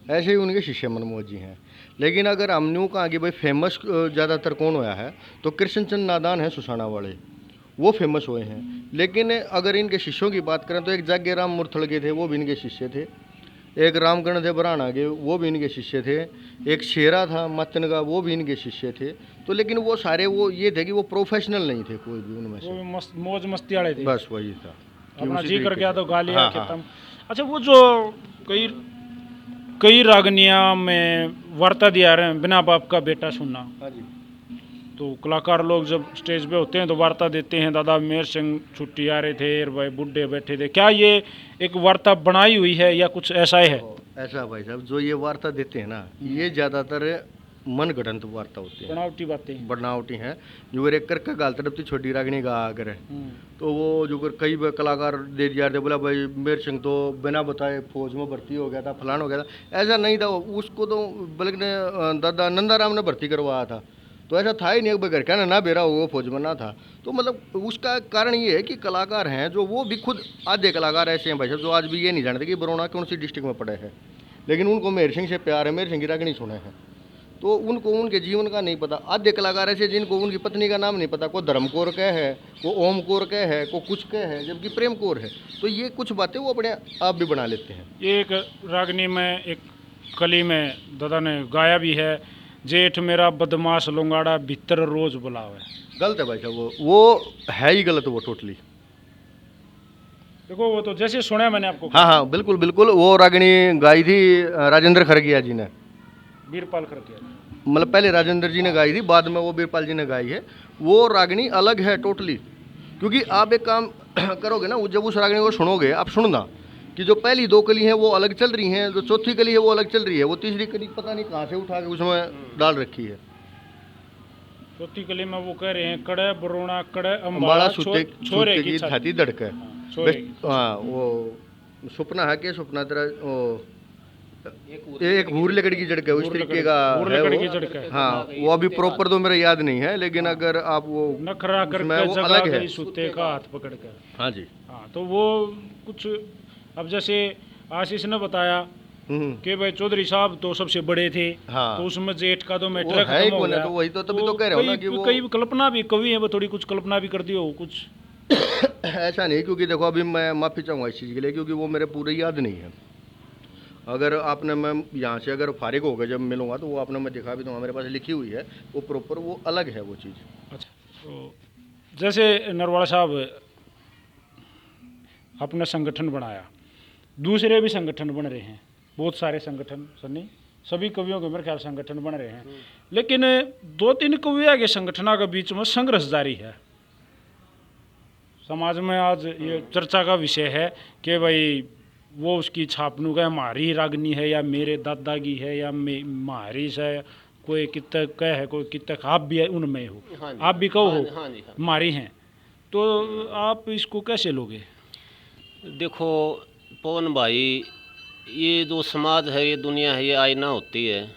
[SPEAKER 4] ऐसे ही उनके शिष्य मनमोहन जी हैं। लेकिन अगर हम यूँ कहा कि भाई फेमस ज़्यादातर कौन हुआ है तो कृष्णचंद नादान है सुसाना वाले, वो फेमस हुए हैं। लेकिन अगर इनके शिष्यों की बात करें तो एक जाग्यराम मुरथल के थे, वो भी इनके शिष्य थे। एक रामगढ़ थे बराना के, वो भी इनके शिष्य थे। एक शेरा था मतन का, वो भी इनके शिष्य थे। तो लेकिन वो सारे वो ये थे कि वो प्रोफेशनल नहीं थे कोई भी उनमें से,
[SPEAKER 1] मौज मस्ती वाले थे,
[SPEAKER 4] बस वही था
[SPEAKER 1] अपना जी कर गया तो गा लिया।
[SPEAKER 4] हाँ, हाँ।
[SPEAKER 1] अच्छा, वो जो कई रागनियाँ में वार्ता दिया रहे हैं बिना बाप का बेटा सुनना,
[SPEAKER 4] हाँ जी।
[SPEAKER 1] तो कलाकार लोग जब स्टेज पे होते हैं तो वार्ता देते हैं, दादा मेहर सिंह छुट्टी आ रहे थे और भाई बुढ़े बैठे थे। क्या ये एक वार्ता बनाई हुई है या कुछ ऐसा ही है?
[SPEAKER 4] ऐसा भाई साहब जो ये वार्ता देते हैं ना, ये ज़्यादातर मन गढ़ंत वार्ता होती है,
[SPEAKER 1] बनावटी बातें
[SPEAKER 4] बनावटी हैं। जो एक करके गाल तरफ थी छोटी रागनी गा करे, तो वो जो कई कलाकार दे दिया थे, बोला भाई मेहर सिंह तो बिना बताए फौज में भर्ती हो गया था, फलान हो गया था। ऐसा नहीं था, उसको तो बल्कि दादा नंदाराम ने भर्ती करवाया था, तो ऐसा था ही नहीं कि घर क्या ना बेरा वो फौज में ना था। तो मतलब उसका कारण ये है कि कलाकार हैं जो वो भी खुद आधे कलाकार ऐसे हैं भाई साहब जो आज भी ये नहीं जानते कि बरौना कौन सी डिस्ट्रिक्ट में पड़े हैं, लेकिन उनको मेहर सिंह से प्यार है, मेहर सिंह की रागनी सुने हैं, तो उनको उनके जीवन का नहीं पता। आधे कलाकार ऐसे जिनको उनकी पत्नी का नाम नहीं पता, को धर्म कौर कह है, को ओम कौर कह है, को कुछ कह है, जबकि प्रेम कौर है। तो ये कुछ बातें वो अपने आप भी बना लेते हैं।
[SPEAKER 1] ये एक रागनी में एक कली में दादा ने गाया भी है, जेठ मेरा बदमाश लुंगाड़ा भीतर रोज बुलावे।
[SPEAKER 4] गलत है भाई साहब, वो है ही गलत, वो टोटली।
[SPEAKER 1] देखो वो तो जैसे सुना मैंने आपको।
[SPEAKER 4] हाँ हाँ बिल्कुल बिल्कुल, वो रागनी गाई थी राजेंद्र खरगिया जी ने,
[SPEAKER 1] बीरपाल करके,
[SPEAKER 4] मतलब पहले राजेंद्र जी ने गाई थी, बाद में वो बीरपाल जी ने गाई है। वो रागनी अलग है टोटली, क्योंकि आप एक काम करोगे ना, जब उस रागनी को सुनोगे आप सुनना कि जो पहली दो कली हैं वो अलग चल रही हैं, जो चौथी कली है वो अलग चल रही है, वो तीसरी कली पता नहीं कहाँ से उठा के उसमें डाल रखी है।
[SPEAKER 1] चौथी कली में वो कह रहे हैं कड़े बरोना कड़े
[SPEAKER 4] अम्बाड़ा
[SPEAKER 1] छोरे
[SPEAKER 4] छोरे की छाती धड़के।
[SPEAKER 1] छोरे
[SPEAKER 4] हाँ, वो सपना है कि सपना तेरा वो एक भूर लकड़ी की जड़क है, उस तरीके का है वो। हाँ, वो अभी प्रॉपर तो मेरा याद नहीं है, लेकिन अगर आप वो
[SPEAKER 1] नखरा करके
[SPEAKER 4] वो
[SPEAKER 1] जगा
[SPEAKER 4] अलग है।
[SPEAKER 1] गई सुते का हाथ पकड़ कर।
[SPEAKER 4] हाँ जी।
[SPEAKER 1] हाँ, तो वो कुछ अब जैसे आशीष ने बताया कि भाई चौधरी साहब तो सबसे बड़े थे,
[SPEAKER 4] हाँ।
[SPEAKER 1] तो उसमें जेठ का तो
[SPEAKER 4] वो
[SPEAKER 1] मैटर
[SPEAKER 4] है ही
[SPEAKER 1] खत्म हो
[SPEAKER 4] कौन है,
[SPEAKER 1] गया।
[SPEAKER 4] तो वही तो तभी तो कह रहा हूँ ना कि वो
[SPEAKER 1] कई कल्पना भी कवि है, वो थोड़ी कुछ कल्पना भी कर दी हो कुछ।
[SPEAKER 4] ऐसा नहीं, क्योंकि देखो अभी मैं माफ़ी चाहूँगा इस चीज़ के लिए, क्योंकि वो मेरे पूरे याद नहीं है। अगर आपने, मैं यहाँ से अगर फारिग हो गया जब मिलूंगा तो वो आपने मैं दिखा भी दूँगा, मेरे पास लिखी हुई है वो प्रॉपर, वो अलग है वो चीज़।
[SPEAKER 1] अच्छा, तो जैसे नरवाड़ा साहब अपना संगठन बनाया, दूसरे भी संगठन बन रहे हैं, बहुत सारे संगठन सन्नी, सभी कवियों के मेरे ख्याल संगठन बन रहे हैं, लेकिन 2-3 कवियों के संगठनों के बीच में संघर्ष जारी है। समाज में आज ये चर्चा का विषय है कि भाई वो उसकी छापनू का हमारी रागनी है या मेरे दादा की है या हमारी है, कोई कितने कह है, कोई कितने आप भी उनमें हो, आप भी कहो हो हमारी हैं, तो आप इसको कैसे लोगे?
[SPEAKER 3] देखो पवन भाई, ये जो समाज है, ये दुनिया है, ये आईना होती है,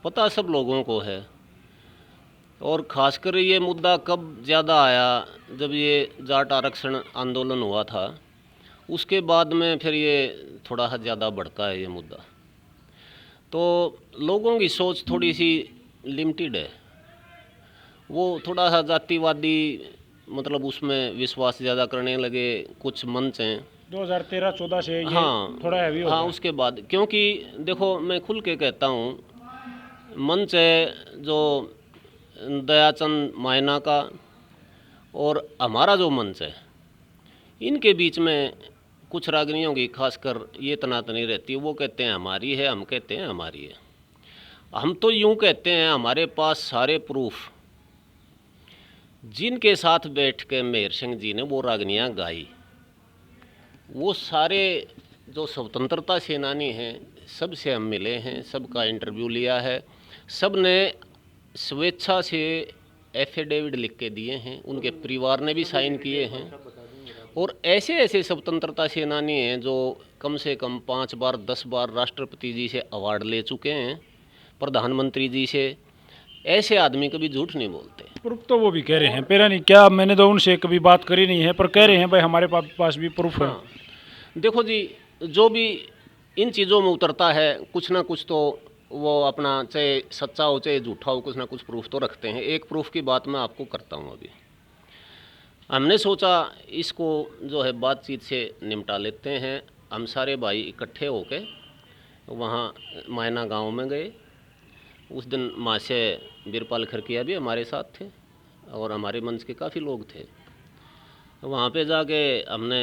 [SPEAKER 3] पता सब लोगों को है। और ख़ासकर ये मुद्दा कब ज़्यादा आया, जब ये जाट आरक्षण आंदोलन हुआ था, उसके बाद में फिर ये थोड़ा सा ज़्यादा भड़का है ये मुद्दा। तो लोगों की सोच थोड़ी सी लिमिटेड है, वो थोड़ा सा जातिवादी, मतलब उसमें विश्वास ज़्यादा करने लगे। कुछ मंच हैं
[SPEAKER 1] 2013-14 से ये
[SPEAKER 3] हाँ
[SPEAKER 1] थोड़ा हैवी हो
[SPEAKER 3] हाँ,
[SPEAKER 1] गया।
[SPEAKER 3] उसके बाद, क्योंकि देखो मैं खुल के कहता हूँ मंच है जो दयाचंद मायना का और हमारा जो मंच है, इनके बीच में कुछ रागनियों की खासकर ये तनातनी रहती है। वो कहते हैं हमारी है, हम कहते हैं हमारी है। हम तो यूँ कहते हैं हमारे पास सारे प्रूफ, जिनके साथ बैठ के मेहर सिंह जी ने वो रागनियाँ गाई, वो सारे जो स्वतंत्रता सेनानी हैं, सबसे हम मिले हैं, सबका इंटरव्यू लिया है, सब ने स्वेच्छा से एफिडेविट लिख के दिए हैं, उनके परिवार ने भी साइन किए हैं। और ऐसे ऐसे स्वतंत्रता सेनानी हैं जो कम से कम 5 बार 10 बार राष्ट्रपति जी से अवार्ड ले चुके हैं, प्रधानमंत्री जी से। ऐसे आदमी कभी झूठ नहीं बोलते।
[SPEAKER 1] प्रूफ तो वो भी कह रहे हैं, पहला नहीं क्या, मैंने तो उनसे कभी बात करी नहीं है, पर कह रहे हैं भाई हमारे पास भी प्रूफ है।
[SPEAKER 3] हाँ, देखो जी, जो भी इन चीज़ों में उतरता है कुछ ना कुछ तो वो अपना, चाहे सच्चा हो चाहे झूठा हो, कुछ ना कुछ प्रूफ तो रखते हैं। एक प्रूफ की बात मैं आपको करता हूँ। अभी हमने सोचा इसको जो है बातचीत से निपटा लेते हैं। हम सारे भाई इकट्ठे होके वहाँ मायना गांव में गए। उस दिन माँ से बीरपाल खरकिया भी हमारे साथ थे और हमारे मंच के काफ़ी लोग थे। वहाँ पे जाके हमने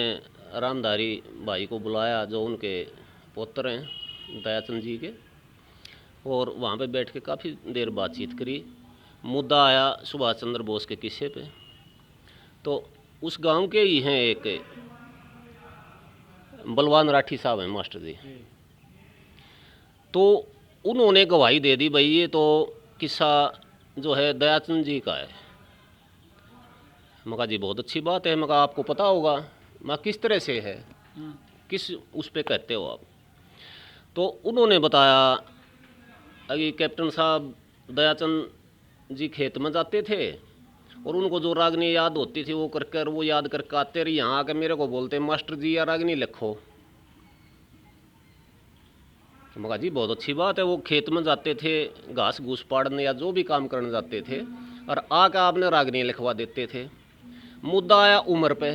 [SPEAKER 3] रामधारी भाई को बुलाया जो उनके पुत्र हैं दयाचंद जी के, और वहाँ पे बैठ के काफ़ी देर बातचीत करी। मुद्दा आया सुभाष चंद्र बोस के किस्से पे। तो उस गांव के ही हैं एक बलवान राठी साहब हैं मास्टर जी, तो उन्होंने गवाही दे दी भाई ये तो किस्सा जो है दयाचंद जी का है। मैं कहा जी बहुत अच्छी बात है। मैं कहा आपको पता होगा। मैं किस तरह से है, किस उस पे कहते हो आप? तो उन्होंने बताया अभी कैप्टन साहब दयाचंद जी खेत में जाते थे और उनको जो रागनी याद होती थी वो करकर वो याद करके आते रहे, यहाँ आके मेरे को बोलते मास्टर जी या रागनी लिखो। तो मैं कहा जी बहुत अच्छी बात है। वो खेत में जाते थे घास घूस पाड़ने या जो भी काम करने जाते थे और आके आपने रागनी लिखवा देते थे। मुद्दा आया उम्र पे।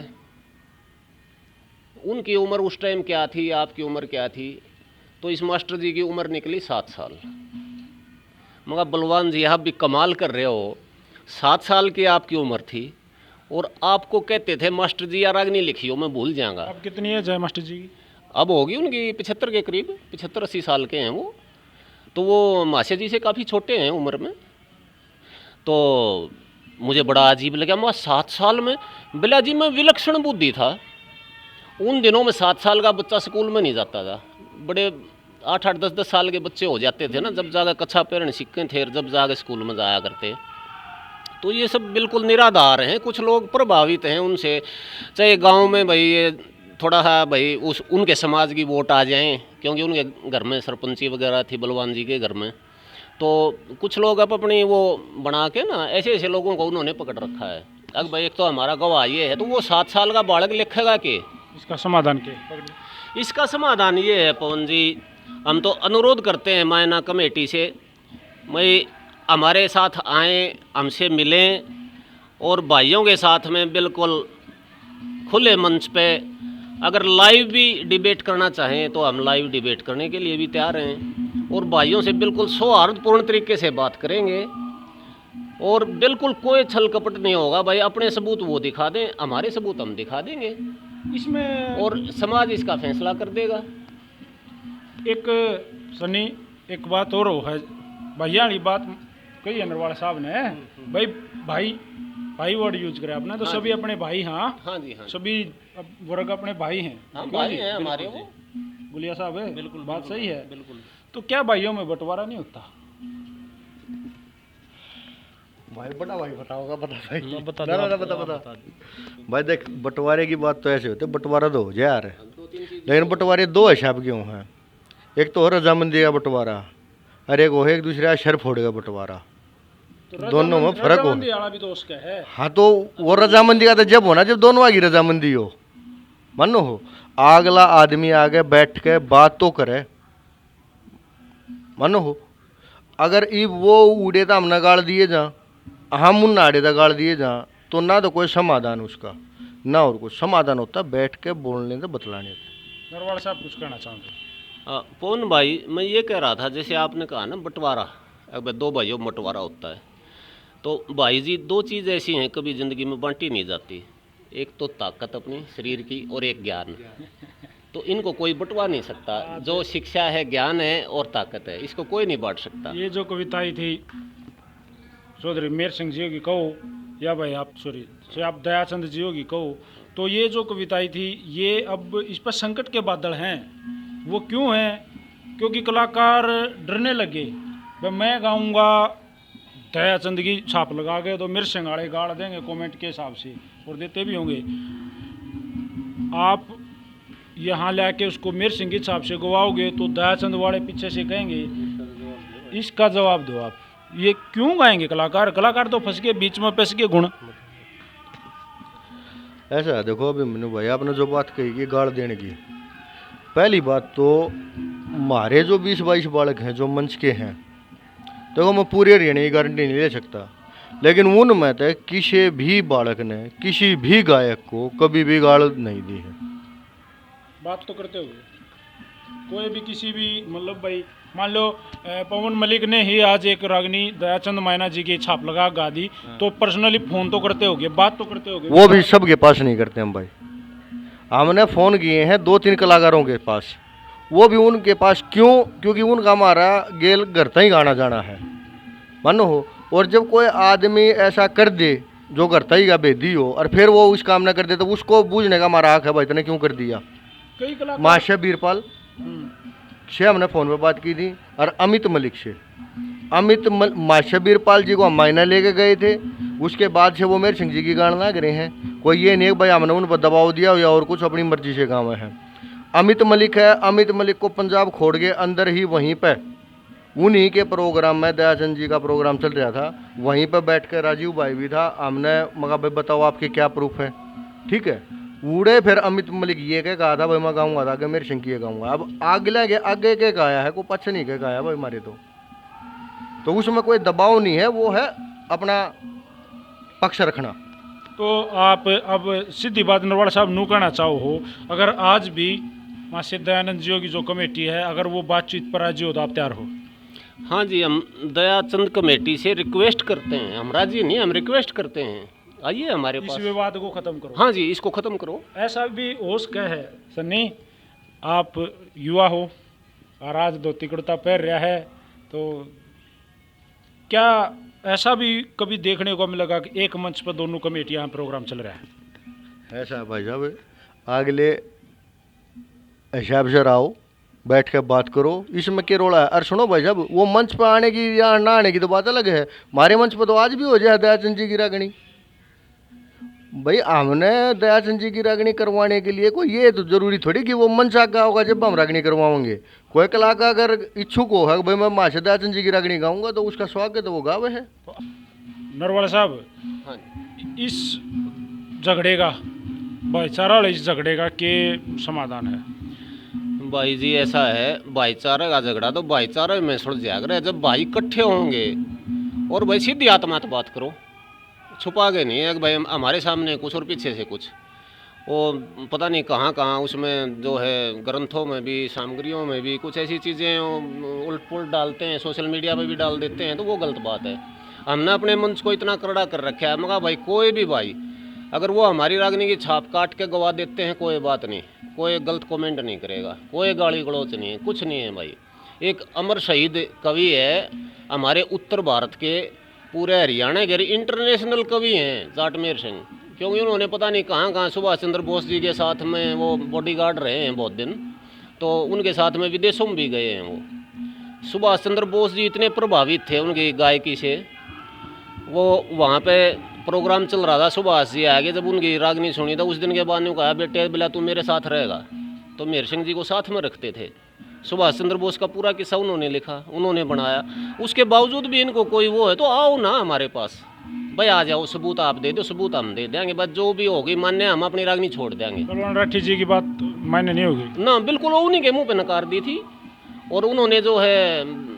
[SPEAKER 3] उनकी उम्र उस टाइम क्या थी, आपकी उम्र क्या थी? तो इस मास्टर जी की उम्र निकली 7 साल। मगर बलवान जी आप भी कमाल कर रहे हो, 7 साल की आपकी उम्र थी और आपको कहते थे मास्टर जी या रागनी लिखियो, मैं भूल जाऊंगा।
[SPEAKER 1] अब कितनी एज है मास्टर जी की?
[SPEAKER 3] अब होगी उनकी 75 के करीब, 75-80 साल के हैं वो। तो वो मास्टर जी से काफ़ी छोटे हैं उम्र में। तो मुझे बड़ा अजीब लगा। मैं 7 साल में, बिला जी मैं विलक्षण बुद्धि था। उन दिनों में 7 साल का बच्चा स्कूल में नहीं जाता था। बड़े 8-8, 10-10 साल के बच्चे हो जाते थे ना, जब जाकर कच्छा पहनने सीखे थे, जब जाकर स्कूल में जाया करते। तो ये सब बिल्कुल निराधार हैं। कुछ लोग प्रभावित हैं उनसे, चाहे गांव में भाई ये थोड़ा सा भाई उनके समाज की वोट आ जाएं, क्योंकि उनके घर में सरपंची वगैरह थी बलवान जी के घर में। तो कुछ लोग अब अपनी वो बना के ना ऐसे ऐसे लोगों को उन्होंने पकड़ रखा है। अब भाई एक तो हमारा गवाह ये है, तो वो 7 साल का बालक लिखेगा कि
[SPEAKER 1] इसका समाधान के?
[SPEAKER 3] इसका समाधान ये है पवन जी, हम तो अनुरोध करते हैं मायना कमेटी से, भाई हमारे साथ आएँ, हमसे मिलें और भाइयों के साथ में बिल्कुल खुले मंच पे अगर लाइव भी डिबेट करना चाहें तो हम लाइव डिबेट करने के लिए भी तैयार हैं और भाइयों से बिल्कुल सौहार्दपूर्ण तरीके से बात करेंगे और बिल्कुल कोई छल कपट नहीं होगा। भाई अपने सबूत वो दिखा दें, हमारे सबूत हम दिखा देंगे
[SPEAKER 1] इसमें,
[SPEAKER 3] और समाज इसका फैसला कर देगा।
[SPEAKER 1] एक सनी एक बात और है, भैया वाली बात कही अनरवाला साहब ने, भाई भाई भाई वर्ड यूज करे आपने, तो सभी अपने भाई। हाँ
[SPEAKER 3] हाँ जी, हाँ
[SPEAKER 1] सभी वर्ग अपने भाई हैं।
[SPEAKER 3] हम भाई हैं हमारे वो।
[SPEAKER 1] गुलिया साहब है,
[SPEAKER 3] बिल्कुल
[SPEAKER 1] बात सही है।
[SPEAKER 3] बिल्कुल।
[SPEAKER 1] तो क्या भाइयों में बंटवारा नहीं होता?
[SPEAKER 4] भाई बड़ा भाई बताओगा, बता भाई।
[SPEAKER 1] बता
[SPEAKER 4] ना, ना, ना, बता भाई। देख बंटवारे की बात तो ऐसे होती है, बंटवारा दो हो जाए यार, लेकिन बंटवारे दो हिसाब क्यों हैं? एक तो हो रजामंदी का बंटवारा और एक हो एक दूसरे का शर फोड़े का बंटवारा।
[SPEAKER 1] तो
[SPEAKER 4] दोनों में फर्क हो।
[SPEAKER 1] रजामंदी वाला भी तो उसका है।
[SPEAKER 4] हाँ तो वो रजामंदी का तो जब होना जब दोनों की रजामंदी हो, मानो हो, अगला आदमी आगे बैठ के बात तो करे, मानो हो। अगर ई वो उड़े तो हम न गाड़ दिए जा, हम उन आड़े तो गाड़ दिए जा, तो ना तो कोई समाधान उसका, ना और कुछ समाधान होता बैठ के बोलने से बतलाने से।
[SPEAKER 1] नरवाल साहब कुछ कहना चाहते?
[SPEAKER 3] पवन भाई मैं ये कह रहा था, जैसे आपने कहा ना बंटवारा, अब 2 भाइयों में बंटवारा होता है। तो भाई जी 2 चीज़ ऐसी हैं कभी ज़िंदगी में बांटी नहीं जाती, एक तो ताकत अपनी शरीर की और एक ज्ञान। तो इनको कोई बंटवा नहीं सकता। जो शिक्षा है, ज्ञान है और ताकत है, इसको कोई नहीं बांट सकता।
[SPEAKER 1] ये जो कविताएं थी चौधरी मेहर सिंह जी की कहो या भाई आप आप दयाचंद जी की कहो, तो ये जो कविताएं थी ये अब इस पर संकट के बादल हैं। वो क्यों हैं? क्योंकि कलाकार डरने लगे, भाई मैं गाऊंगा दयाचंद की छाप लगा के तो मेरे सिंगाड़े गाड़ देंगे कमेंट के हिसाब से, और देते भी होंगे। आप यहाँ लाके उसको मेरे सिंह की छाप से गवाओगे तो दयाचंद वाले पीछे से कहेंगे इसका जवाब दो आप। ये क्यों गाएंगे कलाकार? कलाकार तो फंस के बीच में फंस के गुण।
[SPEAKER 4] ऐसा है, देखो अभी मैंने भाई आपने जो बात कही कि गाड़ देने की, पहली बात तो हमारे जो 20-22 बालक हैं जो मंच के हैं, देखो मैं पूरे हरियाणा की गारंटी नहीं ले सकता, लेकिन उनमें तो किसी भी बालक ने किसी भी गायक को कभी भी गाड़ नहीं दी है।
[SPEAKER 1] बात तो करते हुए कोई भी किसी भी मतलब भाई मान लो पवन मलिक ने ही आज एक रागनी दयाचंद मायना जी की छाप लगा गा दी, तो पर्सनली फोन तो करते होगे, बात तो करते होगे।
[SPEAKER 4] वो भी सबके पास नहीं करते हम भाई। हमने फ़ोन किए हैं 2-3 कलाकारों के पास, वो भी उनके पास क्यों? क्योंकि उनका हमारा गेल घर तक ही गाना जाना है, मानो हो। और जब कोई आदमी ऐसा कर दे जो घर तक ही का बेदी हो और फिर वो उस काम ना कर दे, तो उसको बूझने का हमारा हक है भाई, इतने क्यों कर दिया।
[SPEAKER 1] कई कलाकार
[SPEAKER 4] माशा बीरपाल से हमने फ़ोन पे बात की थी, और अमित मलिक से। माशा बीरपाल जी को हम मायना लेके गए थे, उसके बाद से वो मेहर सिंह जी की गाना लग रहे हैं। कोई ये नहीं है भाई हमने उन पर दबाव दिया या और कुछ, अपनी मर्जी से काम है। अमित मलिक है, अमित मलिक को पंजाब छोड़ के अंदर ही वहीं पे उन्हीं के प्रोग्राम में दयाचंद जी का प्रोग्राम चल रहा था, वहीं पे बैठ कर राजीव भाई भी था। हमने मगा भाई बताओ आपके क्या प्रूफ है, ठीक है। उड़े फिर अमित मलिक ये क्या कहा था भाई मैं गाऊंगा था कि मेरे सिंह की गाऊंगा। अब आगे के गाया है, कोई पछ नहीं के गाया भाई हमारे तो उसमें कोई दबाव नहीं है, वो है अपना पक्ष रखना।
[SPEAKER 1] तो आप अब सीधी बात नरवाड़ा साहब नू कहना चाहो हो, अगर आज भी माँ से दयानंद जी की जो कमेटी है अगर वो बातचीत पर राजी हो तो आप तैयार हो?
[SPEAKER 3] हाँ जी, हम दयाचंद कमेटी से रिक्वेस्ट करते हैं, हम राजी नहीं, हम रिक्वेस्ट करते हैं आइए हमारे
[SPEAKER 1] इस
[SPEAKER 3] पास,
[SPEAKER 1] विवाद को खत्म करो।
[SPEAKER 3] हाँ जी इसको ख़त्म करो।
[SPEAKER 1] ऐसा भी हो सका है सन्नी, आप युवा हो और आज धोती कुर्ता पहन रहा है, तो क्या ऐसा भी कभी देखने को मिलेगा कि एक मंच पर दोनों कमेटियां प्रोग्राम चल रहा है?
[SPEAKER 4] ऐसा है भाई साहब, अगले हिसाब से रहो, बैठ के बात करो, इसमें क्या रोड़ा है। और सुनो भाई साहब, वो मंच पर आने की या ना आने की तो बात अलग है, हमारे मंच पर तो आज भी हो जाए दयाचंद जी की रागनी। भाई हमने दयाचंद जी की रागनी करवाने के लिए कोई ये तो जरूरी थोड़ी कि वो मंच आगा होगा जब हम रागनी करवाएंगे। कोई कलाकार अगर इच्छुक हो है भाई मैं माँ से दयाचंद जी की रागनी गाऊंगा तो उसका स्वागत वो गावे है।
[SPEAKER 3] हाँ
[SPEAKER 1] नरवाला साहब, इस झगड़े का भाईचारा वाले इस झगड़े का के समाधान है?
[SPEAKER 3] भाई जी ऐसा है, भाईचारा का झगड़ा तो भाईचारा में सुलझा कर, जब भाई इकट्ठे होंगे और भाई सीधी आत्मा तो बात करो, छुपा के नहीं है कि भाई हमारे सामने कुछ और पीछे से कुछ। वो पता नहीं कहाँ कहाँ उसमें जो है ग्रंथों में भी सामग्रियों में भी कुछ ऐसी चीज़ें उल्ट पुल्ट डालते हैं, सोशल मीडिया पे भी डाल देते हैं, तो वो गलत बात है। हमने अपने मंच को इतना करड़ा कर रखा है, मगर भाई कोई भी भाई अगर वो हमारी रागनी की छाप काट के गवा देते हैं कोई बात नहीं, कोई गलत कमेंट नहीं करेगा, कोई गाली गलौच नहीं है, कुछ नहीं है भाई। एक अमर शहीद कवि है हमारे उत्तर भारत के, पूरे हरियाणा के इंटरनेशनल कवि हैं जाट मेहर सिंह, क्योंकि उन्होंने पता नहीं कहाँ कहाँ सुभाष चंद्र बोस जी के साथ में वो बॉडीगार्ड रहे हैं बहुत दिन, तो उनके साथ में विदेशों में भी गए हैं। वो सुभाष चंद्र बोस जी इतने प्रभावित थे उनकी गायकी से, वो वहाँ पे प्रोग्राम चल रहा था, सुभाष जी आगे जब उनकी रागनी सुनी तो उस दिन के बाद ने कहा बेटे बिला तू मेरे साथ रहेगा, तो मेहर सिंह जी को साथ में रखते थे। सुभाष चंद्र बोस का पूरा किस्सा उन्होंने लिखा, उन्होंने बनाया, उसके बावजूद भी इनको कोई वो है तो आओ ना हमारे पास, भाई आ जाओ, सबूत आप दे दो, सबूत हम दे देंगे, बस जो भी होगी मान्य हम अपनी रागनी छोड़ देंगे।
[SPEAKER 1] बलवान राठी जी की बात मान्य नहीं होगी
[SPEAKER 3] ना, बिल्कुल उन्हीं के मुंह पे नकार दी थी, और उन्होंने जो है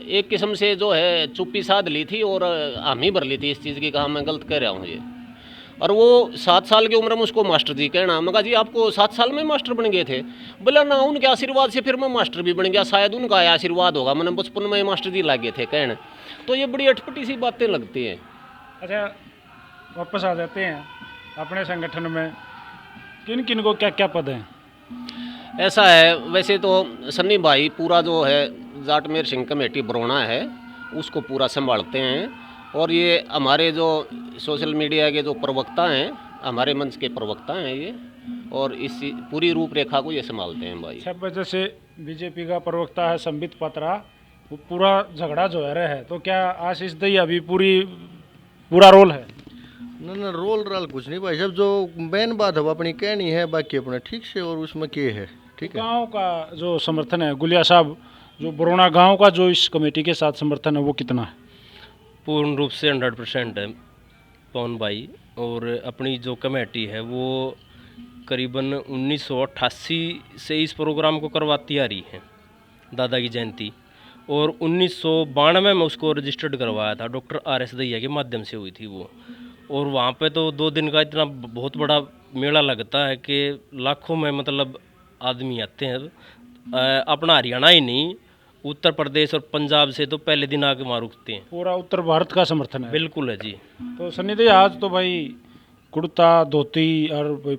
[SPEAKER 3] एक किस्म से जो है चुप्पी साध ली थी और हम ही भर ली थी इस चीज़ की, कहा मैं गलत कह रहा हूँ ये। और वो 7 साल की उम्र में उसको मास्टर जी कहना। मगा जी आपको 7 साल में मास्टर बन गए थे? बोला ना, उनके आशीर्वाद से फिर मैं मास्टर भी बन गया, शायद उनका आशीर्वाद होगा, मैंने बचपन में मास्टर जी लागे थे कहने। तो ये बड़ी अटपटी सी बातें लगती हैं।
[SPEAKER 1] अच्छा, वापस आ जाते हैं अपने संगठन में, किन किन को क्या क्या पद हैं?
[SPEAKER 3] ऐसा है, वैसे तो सन्नी भाई पूरा जो है जाटमेर सिंह कमेटी बरौना है उसको पूरा संभालते हैं, और ये हमारे जो सोशल मीडिया के जो प्रवक्ता हैं, हमारे मंच के प्रवक्ता हैं ये, और इस पूरी रूपरेखा को ये संभालते हैं भाई।
[SPEAKER 1] 6 बजे से बीजेपी का प्रवक्ता है संबित पात्रा, वो पूरा झगड़ा जो है तो क्या आशीष दहिया भी पूरा रोल है?
[SPEAKER 4] ना रोल राल कुछ नहीं भाई साहब, जो मेन बात है वो अपनी कहनी है, बाकी अपना ठीक से, और उसमें क्या है, ठीक है।
[SPEAKER 1] गांव का जो समर्थन है, गुलिया साहब, जो बरौना गांव का जो इस कमेटी के साथ समर्थन है वो कितना है?
[SPEAKER 5] पूर्ण रूप से 100% है पवन भाई। और अपनी जो कमेटी है वो करीबन 1988 से इस प्रोग्राम को करवाती आ रही है, दादा की जयंती, और 1992 में उसको रजिस्टर्ड करवाया था, डॉक्टर RS दहिया के माध्यम से हुई थी वो। और वहाँ पे तो 2 दिन का इतना बहुत बड़ा मेला लगता है कि लाखों में मतलब आदमी आते हैं। अपना हरियाणा ही नहीं, उत्तर प्रदेश और पंजाब से तो पहले दिन आके वहाँ रुकते हैं।
[SPEAKER 1] पूरा उत्तर भारत का समर्थन है।
[SPEAKER 5] बिल्कुल है जी।
[SPEAKER 1] तो सन्नी दहिया, आज तो भाई कुर्ता धोती और भाई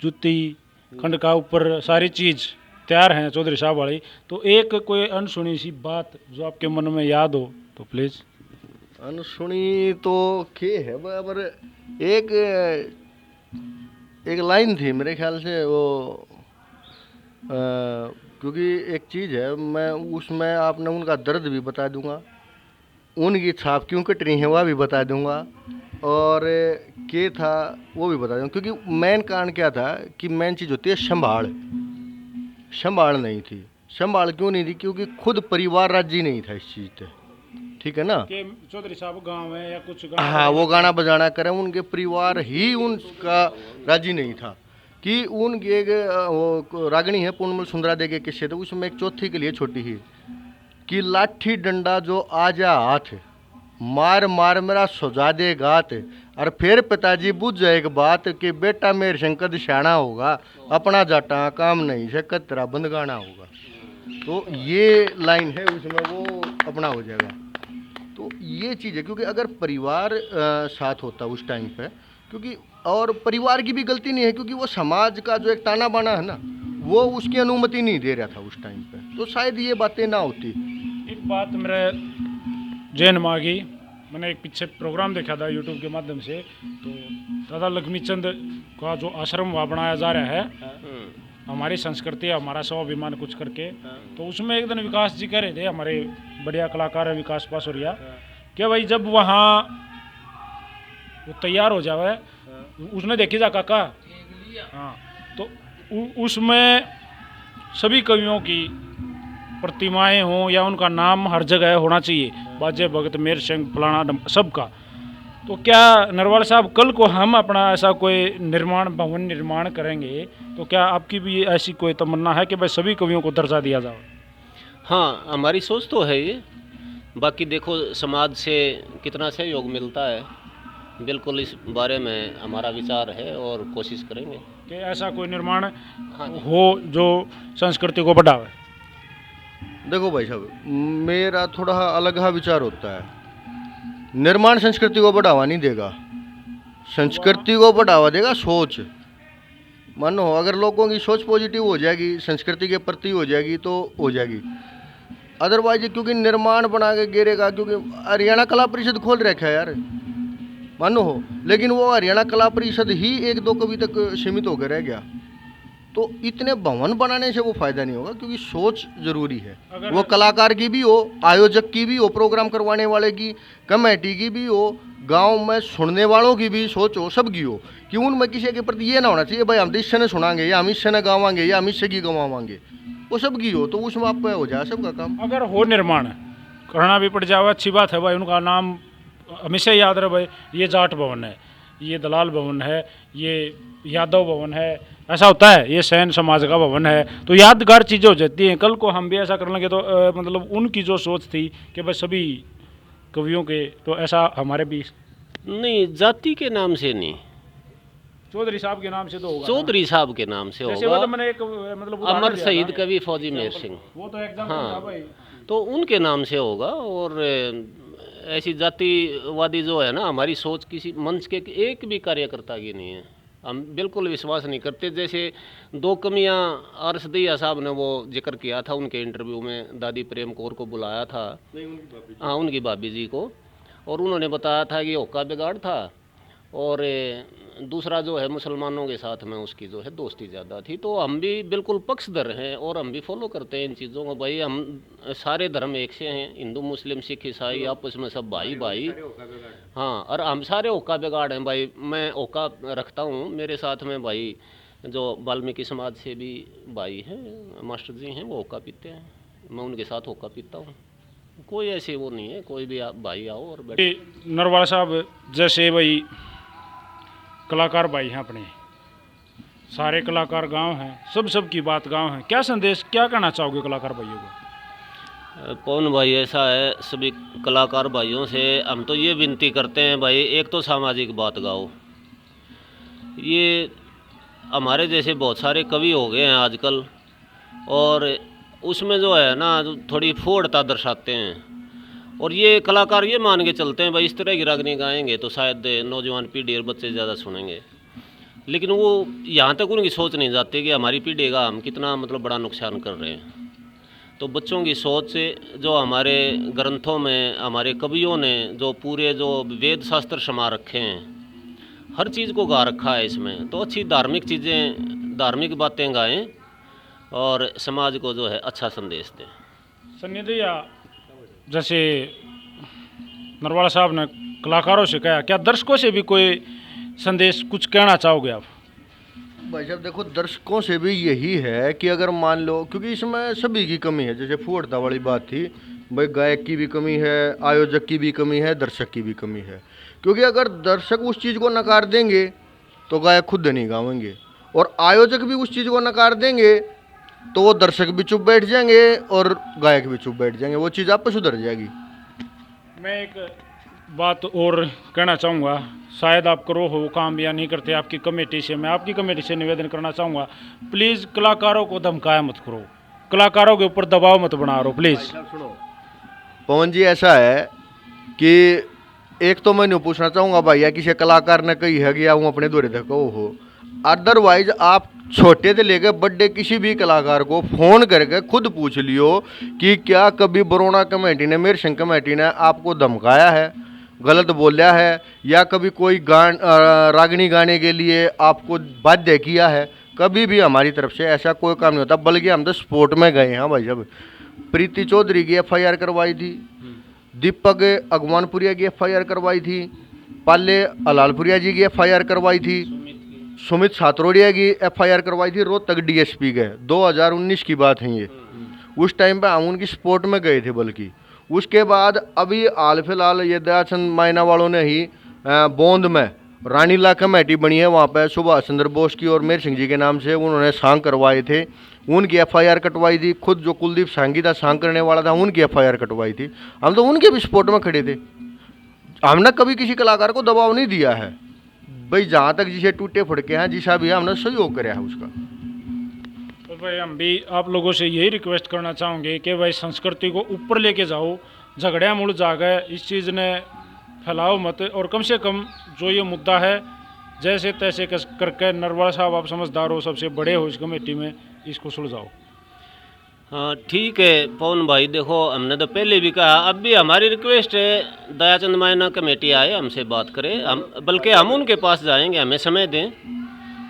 [SPEAKER 1] जूती खंड का ऊपर सारी चीज़ तैयार हैं चौधरी साहब वाली, तो एक कोई अनसुनी सी बात जो आपके मन में याद हो तो प्लीज़।
[SPEAKER 4] अनसुनी तो क्या है बराबर, एक लाइन थी मेरे ख्याल से वो, क्योंकि एक चीज़ है, मैं उसमें आपने उनका दर्द भी बता दूंगा, उनकी छाप क्यों कट रही है वह भी बता दूंगा, और क्या था वो भी बता दूंगा। क्योंकि मेन कारण क्या था कि मेन चीज़ होती है संभाल नहीं थी। संभाल क्यों नहीं थी? क्योंकि खुद परिवार राजी नहीं था इस चीज़ से, ठीक है ना,
[SPEAKER 1] कि चौधरी साहब गांव है या कुछ गाँव
[SPEAKER 4] हाँ वो गाना बजाना करें, उनके परिवार ही उनका राजी नहीं था। कि उनकी एक वो रागनी है पूर्णमल सुंदरा दे के किस्से, तो उसमें एक चौथी के लिए छोटी ही कि लाठी डंडा जो आ जा हाथ, मार मार मेरा सुझा दे गात, और फिर पिताजी बुझ जाए एक बात कि बेटा मेरे शंकर श्याणा होगा, अपना जाटा काम नहीं से तेरा बंद गाना होगा। तो ये लाइन है उसमें, वो अपना हो जाएगा। तो ये चीज़ है, क्योंकि अगर परिवार साथ होता उस टाइम पे, क्योंकि और परिवार की भी गलती नहीं है, क्योंकि वो समाज का जो एक ताना बाना है ना, वो उसकी अनुमति नहीं दे रहा था उस टाइम पे, तो शायद ये बातें ना होती।
[SPEAKER 1] एक बात मेरे जैन माँ की, मैंने एक पीछे प्रोग्राम देखा था यूट्यूब के माध्यम से, तो दादा लक्ष्मीचंद का जो आश्रम वहाँ बनाया जा रहा है, हमारी संस्कृति हमारा स्वाभिमान कुछ करके, तो उसमें एक दिन विकास जी कह रहे थे, हमारे बढ़िया कलाकार है विकास पासोरिया, कि भाई जब वहाँ वो तैयार हो जावे, उसने देखी जा काका, हाँ, तो उसमें सभी कवियों की प्रतिमाएं हों या उनका नाम हर जगह होना चाहिए, बाजे भगत मेर सिंह फलाना सबका। तो क्या नरवाल साहब, कल को हम अपना ऐसा कोई भवन निर्माण करेंगे, तो क्या आपकी भी ऐसी कोई तमन्ना है कि भाई सभी कवियों को दर्जा दिया जाए?
[SPEAKER 3] हाँ, हमारी सोच तो है ये। बाकी देखो समाज से कितना सहयोग मिलता है, बिल्कुल इस बारे में हमारा विचार है और कोशिश करेंगे
[SPEAKER 1] कि ऐसा कोई निर्माण
[SPEAKER 3] हाँ
[SPEAKER 1] हो जो संस्कृति को बढ़ावे।
[SPEAKER 4] देखो भाई साहब, मेरा थोड़ा अलग हा विचार होता है। निर्माण संस्कृति को बढ़ावा नहीं देगा, संस्कृति को बढ़ावा देगा सोच। मानो अगर लोगों की सोच पॉजिटिव हो जाएगी, संस्कृति के प्रति हो जाएगी तो हो जाएगी। अदरवाइज क्योंकि निर्माण बना के गिरेगा, क्योंकि हरियाणा कला परिषद खोल रखा है यार, मानो हो, लेकिन वो हरियाणा कला परिषद ही 1-2 कवि तक सीमित होकर रह गया। तो इतने भवन बनाने से वो फायदा नहीं होगा, क्योंकि सोच जरूरी है। वो कलाकार की भी हो, आयोजक की भी हो, प्रोग्राम करवाने वाले की, कमेटी की भी हो, गांव में सुनने वालों की भी सोच हो, सबकी हो, कि उनमें किसी के प्रति ये ना होना चाहिए भाई हम तो इससे ने सुनाएंगे या हम इससे ने गावाएंगे या हम इससे की गवावाएंगे, वो सबकी हो, तो उसमें आप हो जाए सबका काम।
[SPEAKER 1] अगर हो निर्माण करना भी पड़ जाए, अच्छी बात है भाई, उनका नाम हमेशा याद रहे भाई, ये जाट भवन है, ये दलाल भवन है, ये यादव भवन है, ऐसा होता है, ये सैन समाज का भवन है, तो यादगार चीज़ें हो जाती हैं। कल को हम भी ऐसा कर लेंगे तो मतलब उनकी जो सोच थी कि भाई सभी कवियों के, तो ऐसा हमारे भी
[SPEAKER 3] नहीं, जाति के नाम से नहीं,
[SPEAKER 1] चौधरी साहब के नाम से तो होगा
[SPEAKER 3] चौधरी साहब के नाम से
[SPEAKER 1] जैसे वो
[SPEAKER 3] होगा।
[SPEAKER 1] तो मैंने एक मतलब उदाहरण
[SPEAKER 3] अमर
[SPEAKER 1] दिया
[SPEAKER 3] शहीद
[SPEAKER 1] था।
[SPEAKER 3] कवि फौजी मेहर सिंह,
[SPEAKER 1] वो तो एग्जाम्पल
[SPEAKER 3] हाँ।
[SPEAKER 1] था भाई।
[SPEAKER 3] तो उनके नाम से होगा। और ऐसी जातिवादी जो है ना, हमारी सोच किसी मंच के एक भी कार्यकर्ता की नहीं है। हम बिल्कुल विश्वास नहीं करते। जैसे दो कमियां आरसदिया साहब ने वो जिक्र किया था उनके इंटरव्यू में, दादी प्रेम कौर को बुलाया था, हाँ उनकी भाभी जी को, और उन्होंने बताया था कि होका बिगाड़ था, और दूसरा जो है मुसलमानों के साथ में उसकी जो है दोस्ती ज़्यादा थी। तो हम भी बिल्कुल पक्षधर हैं और हम भी फॉलो करते हैं इन चीज़ों को। भाई हम सारे धर्म एक से हैं, हिंदू मुस्लिम सिख ईसाई आपस में सब भाई भाई, हाँ। और हम सारे होका बिगाड़ हैं भाई। मैं होका रखता हूँ, मेरे साथ में भाई जो वाल्मीकि समाज से भी भाई हैं, मास्टर जी हैं, वो होका पीते हैं, मैं उनके साथ होका पीता हूँ। कोई ऐसे वो नहीं है, कोई भी आप भाई आओ और बैठो।
[SPEAKER 1] नरवाला साहब जैसे भाई कलाकार भाई हैं अपने, सारे कलाकार गांव हैं, सब की बात गांव है, क्या संदेश क्या कहना चाहोगे कलाकार भाइयों को?
[SPEAKER 3] पवन भाई ऐसा है, सभी कलाकार भाइयों से हम तो ये विनती करते हैं भाई, एक तो सामाजिक बात गाओ। ये हमारे जैसे बहुत सारे कवि हो गए हैं आजकल, और उसमें जो है ना थोड़ी फोड़ता दर्शाते हैं, और ये कलाकार ये मान के चलते हैं भाई इस तरह की रागनी गाएंगे तो शायद नौजवान पीढ़ी और बच्चे ज़्यादा सुनेंगे। लेकिन वो यहाँ तक उनकी सोच नहीं जाती कि हमारी पीढ़ी का हम कितना मतलब बड़ा नुकसान कर रहे हैं। तो बच्चों की सोच से जो हमारे ग्रंथों में हमारे कवियों ने जो पूरे जो वेद शास्त्र समा रखे हैं, हर चीज़ को गा रखा है इसमें। तो अच्छी धार्मिक चीज़ें, धार्मिक बातें गाएं और समाज को जो है अच्छा संदेश दें।
[SPEAKER 1] सन्नी भैया जैसे नरवाला साहब ने कलाकारों से कहा, क्या दर्शकों से भी कोई संदेश कुछ कहना चाहोगे आप?
[SPEAKER 4] भाई साहब देखो, दर्शकों से भी यही है कि अगर मान लो, क्योंकि इसमें सभी की कमी है, जैसे फुहड़ता वाली बात थी भाई, गायक की भी कमी है, आयोजक की भी कमी है, दर्शक की भी कमी है। क्योंकि अगर दर्शक उस चीज़ को नकार देंगे तो गायक खुद नहीं गावेंगे, और आयोजक भी उस चीज़ को नकार देंगे तो वो दर्शक भी चुप बैठ जाएंगे और गायक भी चुप बैठ जाएंगे, वो चीज़ आप पे सुधर जाएगी।
[SPEAKER 1] मैं एक बात और कहना चाहूँगा, शायद आप करो हो काम या नहीं करते आपकी कमेटी से, मैं आपकी कमेटी से निवेदन करना चाहूँगा, प्लीज़ कलाकारों को धमकाया मत करो, कलाकारों के ऊपर दबाव मत बना रहो प्लीज़।
[SPEAKER 4] सुनो पवन जी, ऐसा है कि एक तो मैं नहीं पूछना चाहूँगा भैया किसी कलाकार ने कही है कि आप अपने दौरे तक हो, अदरवाइज आप छोटे से लेकर बड़े किसी भी कलाकार को फ़ोन करके खुद पूछ लियो कि क्या कभी बरोना कमेटी ने, मेहर सिंह कमेटी ने आपको धमकाया है, गलत बोला है, या कभी कोई रागनी गाने के लिए आपको बाध्य किया है। कभी भी हमारी तरफ से ऐसा कोई काम नहीं होता, बल्कि हम तो स्पोर्ट में गए हैं भाई साहब। प्रीति चौधरी की FIR करवाई थी, दीपक अगवानपुरिया की FIR करवाई थी, पाले अलालपुरिया जी की FIR करवाई थी, सुमित सातरोड़िया की FIR करवाई थी, रोहतक DSP गए, 2019 की बात है ये। उस टाइम पे हम उनकी स्पोर्ट में गए थे। बल्कि उसके बाद अभी हाल फिलहाल ये दयाचंद मायना वालों ने ही बोंद में रानीला कमेटी बनी है, वहाँ पे सुभाष चंद्र बोस की और मेहर सिंह जी के नाम से उन्होंने सांग करवाए थे, उनकी FIR कटवाई थी। खुद जो कुलदीप सांगी था, सांग करने वाला था, उनकी FIR कटवाई थी। हम तो उनके भी सपोर्ट में खड़े थे, हमने कभी किसी कलाकार को दबाव नहीं दिया है भाई। जहाँ तक जिसे टूटे फड़के हैं, जिसा भी है हमने सहयोग कराया है उसका।
[SPEAKER 1] तो भाई हम भी आप लोगों से यही रिक्वेस्ट करना चाहूँगे कि भाई संस्कृति को ऊपर लेके जाओ, झगड़ियाँ मुड़ जागे, इस चीज़ ने फैलाओ मत, और कम से कम जो ये मुद्दा है जैसे तैसे करके, नरवाला साहब आप समझदार हो, सबसे बड़े हो इस कमेटी में, इसको सुलझाओ।
[SPEAKER 3] हाँ ठीक है पवन भाई, देखो हमने तो पहले भी कहा, अब भी हमारी रिक्वेस्ट है दयाचंद मायना कमेटी आए हमसे बात करें, हम बल्कि हम उनके पास जाएंगे, हमें समय दें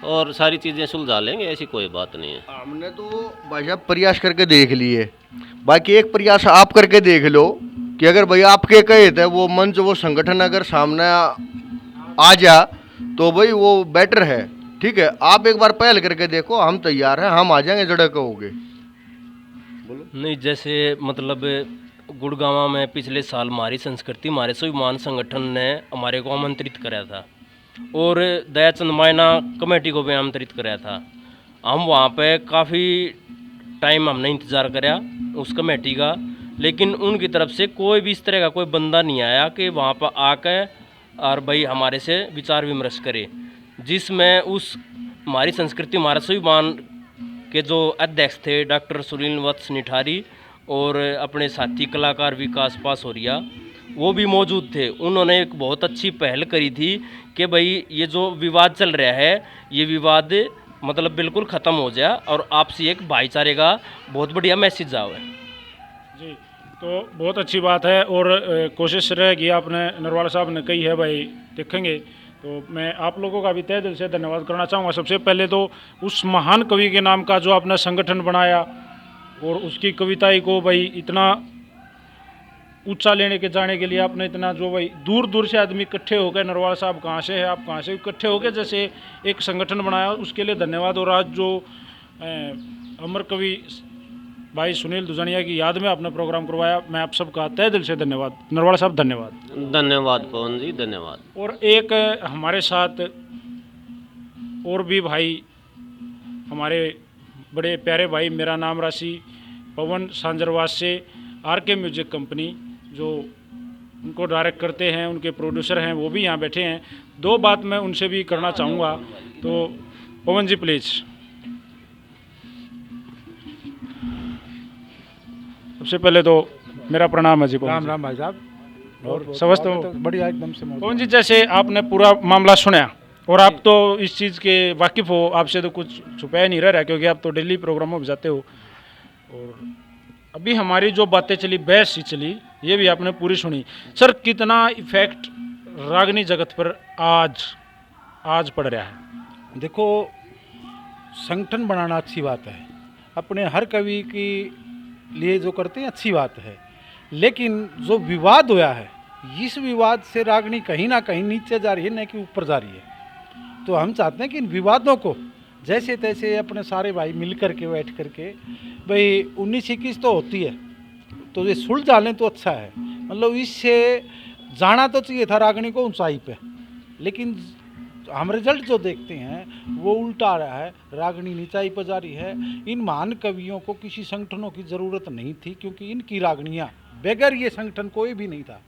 [SPEAKER 3] और सारी चीज़ें सुलझा लेंगे, ऐसी कोई बात नहीं है। हमने
[SPEAKER 4] तो भाई साहब प्रयास करके देख लिए, बाकी एक प्रयास आप करके देख लो कि अगर भाई आपके कहे थे वो मंच, वो संगठन अगर सामने आ जा तो भाई वो बेटर है। ठीक है, आप एक बार पहल करके देखो, हम तैयार हैं, हम आ जाएंगे जड़े कहोगे।
[SPEAKER 5] नहीं, जैसे मतलब गुड़गांव में पिछले साल हमारी संस्कृति, हमारे स्वाभिमान संगठन ने हमारे को आमंत्रित कराया था, और दयाचंद मायना कमेटी को भी आमंत्रित कराया था। हम वहाँ पे काफ़ी टाइम हमने इंतज़ार कराया उस कमेटी का, लेकिन उनकी तरफ से कोई भी इस तरह का कोई बंदा नहीं आया कि वहाँ पर आकर और भाई हमारे से विचार विमर्श करे। जिसमें उस हमारी संस्कृति महाराष्ट्र विमान के जो अध्यक्ष थे डॉक्टर सुनील वत्स निठारी और अपने साथी कलाकार विकास पासोरिया, वो भी मौजूद थे। उन्होंने एक बहुत अच्छी पहल करी थी कि भाई ये जो विवाद चल रहा है, ये विवाद मतलब बिल्कुल ख़त्म हो जाए और आपसी एक भाईचारे का बहुत बढ़िया मैसेज आवे।
[SPEAKER 1] जी, तो बहुत अच्छी बात है और कोशिश रहेगी, आपने नरवाला साहब ने कही है भाई देखेंगे। तो मैं आप लोगों का भी तहे दिल से धन्यवाद करना चाहूँगा। सबसे पहले तो उस महान कवि के नाम का जो आपने संगठन बनाया और उसकी कविताएं को भाई इतना ऊंचा लेने के जाने के लिए आपने इतना जो भाई दूर दूर से आदमी इकट्ठे हो गए, नरवाला साहब कहाँ से है, आप कहाँ से, इकट्ठे हो गए जैसे एक संगठन बनाया, उसके लिए धन्यवाद। और आज जो अमर कवि भाई सुनील दुजनिया की याद में आपने प्रोग्राम करवाया, मैं आप सबका तहे दिल से धन्यवाद। नरवाला साहब धन्यवाद।
[SPEAKER 3] धन्यवाद पवन जी, धन्यवाद।
[SPEAKER 1] और एक हमारे साथ और भी भाई, हमारे बड़े प्यारे भाई, मेरा नाम राशि पवन सांजरवास से RK म्यूजिक कंपनी, जो उनको डायरेक्ट करते हैं, उनके प्रोड्यूसर हैं, वो भी यहाँ बैठे हैं। दो बात मैं उनसे भी करना चाहूँगा, तो पवन जी प्लीज़। सबसे पहले तो मेरा प्रणाम है जी पवन
[SPEAKER 6] राम
[SPEAKER 1] जी।
[SPEAKER 6] राम भाई साहब, और
[SPEAKER 1] समझते हो?
[SPEAKER 6] बढ़िया एकदम से मौजूद।
[SPEAKER 1] पवन जी, जैसे आपने पूरा मामला सुना और आप तो इस चीज़ के वाकिफ़ हो, आपसे तो कुछ छुपाया नहीं रह रहा क्योंकि आप तो डेली प्रोग्रामों में जाते हो। और अभी हमारी जो बातें चली, बहस ही चली, ये भी आपने पूरी सुनी। सर, कितना इफेक्ट रागनी जगत पर आज पड़ रहा है?
[SPEAKER 6] देखो, संगठन बनाना अच्छी बात है, अपने हर कवि की लिए जो करते हैं अच्छी बात है, लेकिन जो विवाद हुआ है, इस विवाद से रागनी कहीं ना कहीं नीचे जा रही है, न कि ऊपर जा रही है। तो हम चाहते हैं कि इन विवादों को जैसे तैसे अपने सारे भाई मिल करके बैठ करके, भाई 19-21 तो होती है, तो ये सुलझा लें तो अच्छा है। मतलब इससे जाना तो चाहिए था रागनी को ऊंचाई पे, लेकिन हम रिजल्ट जो देखते हैं वो उल्टा आ रहा है, रागनी नीचाई पर जा रही है। इन महान कवियों को किसी संगठनों की ज़रूरत नहीं थी, क्योंकि इनकी रागनियाँ बगैर ये संगठन कोई भी नहीं था,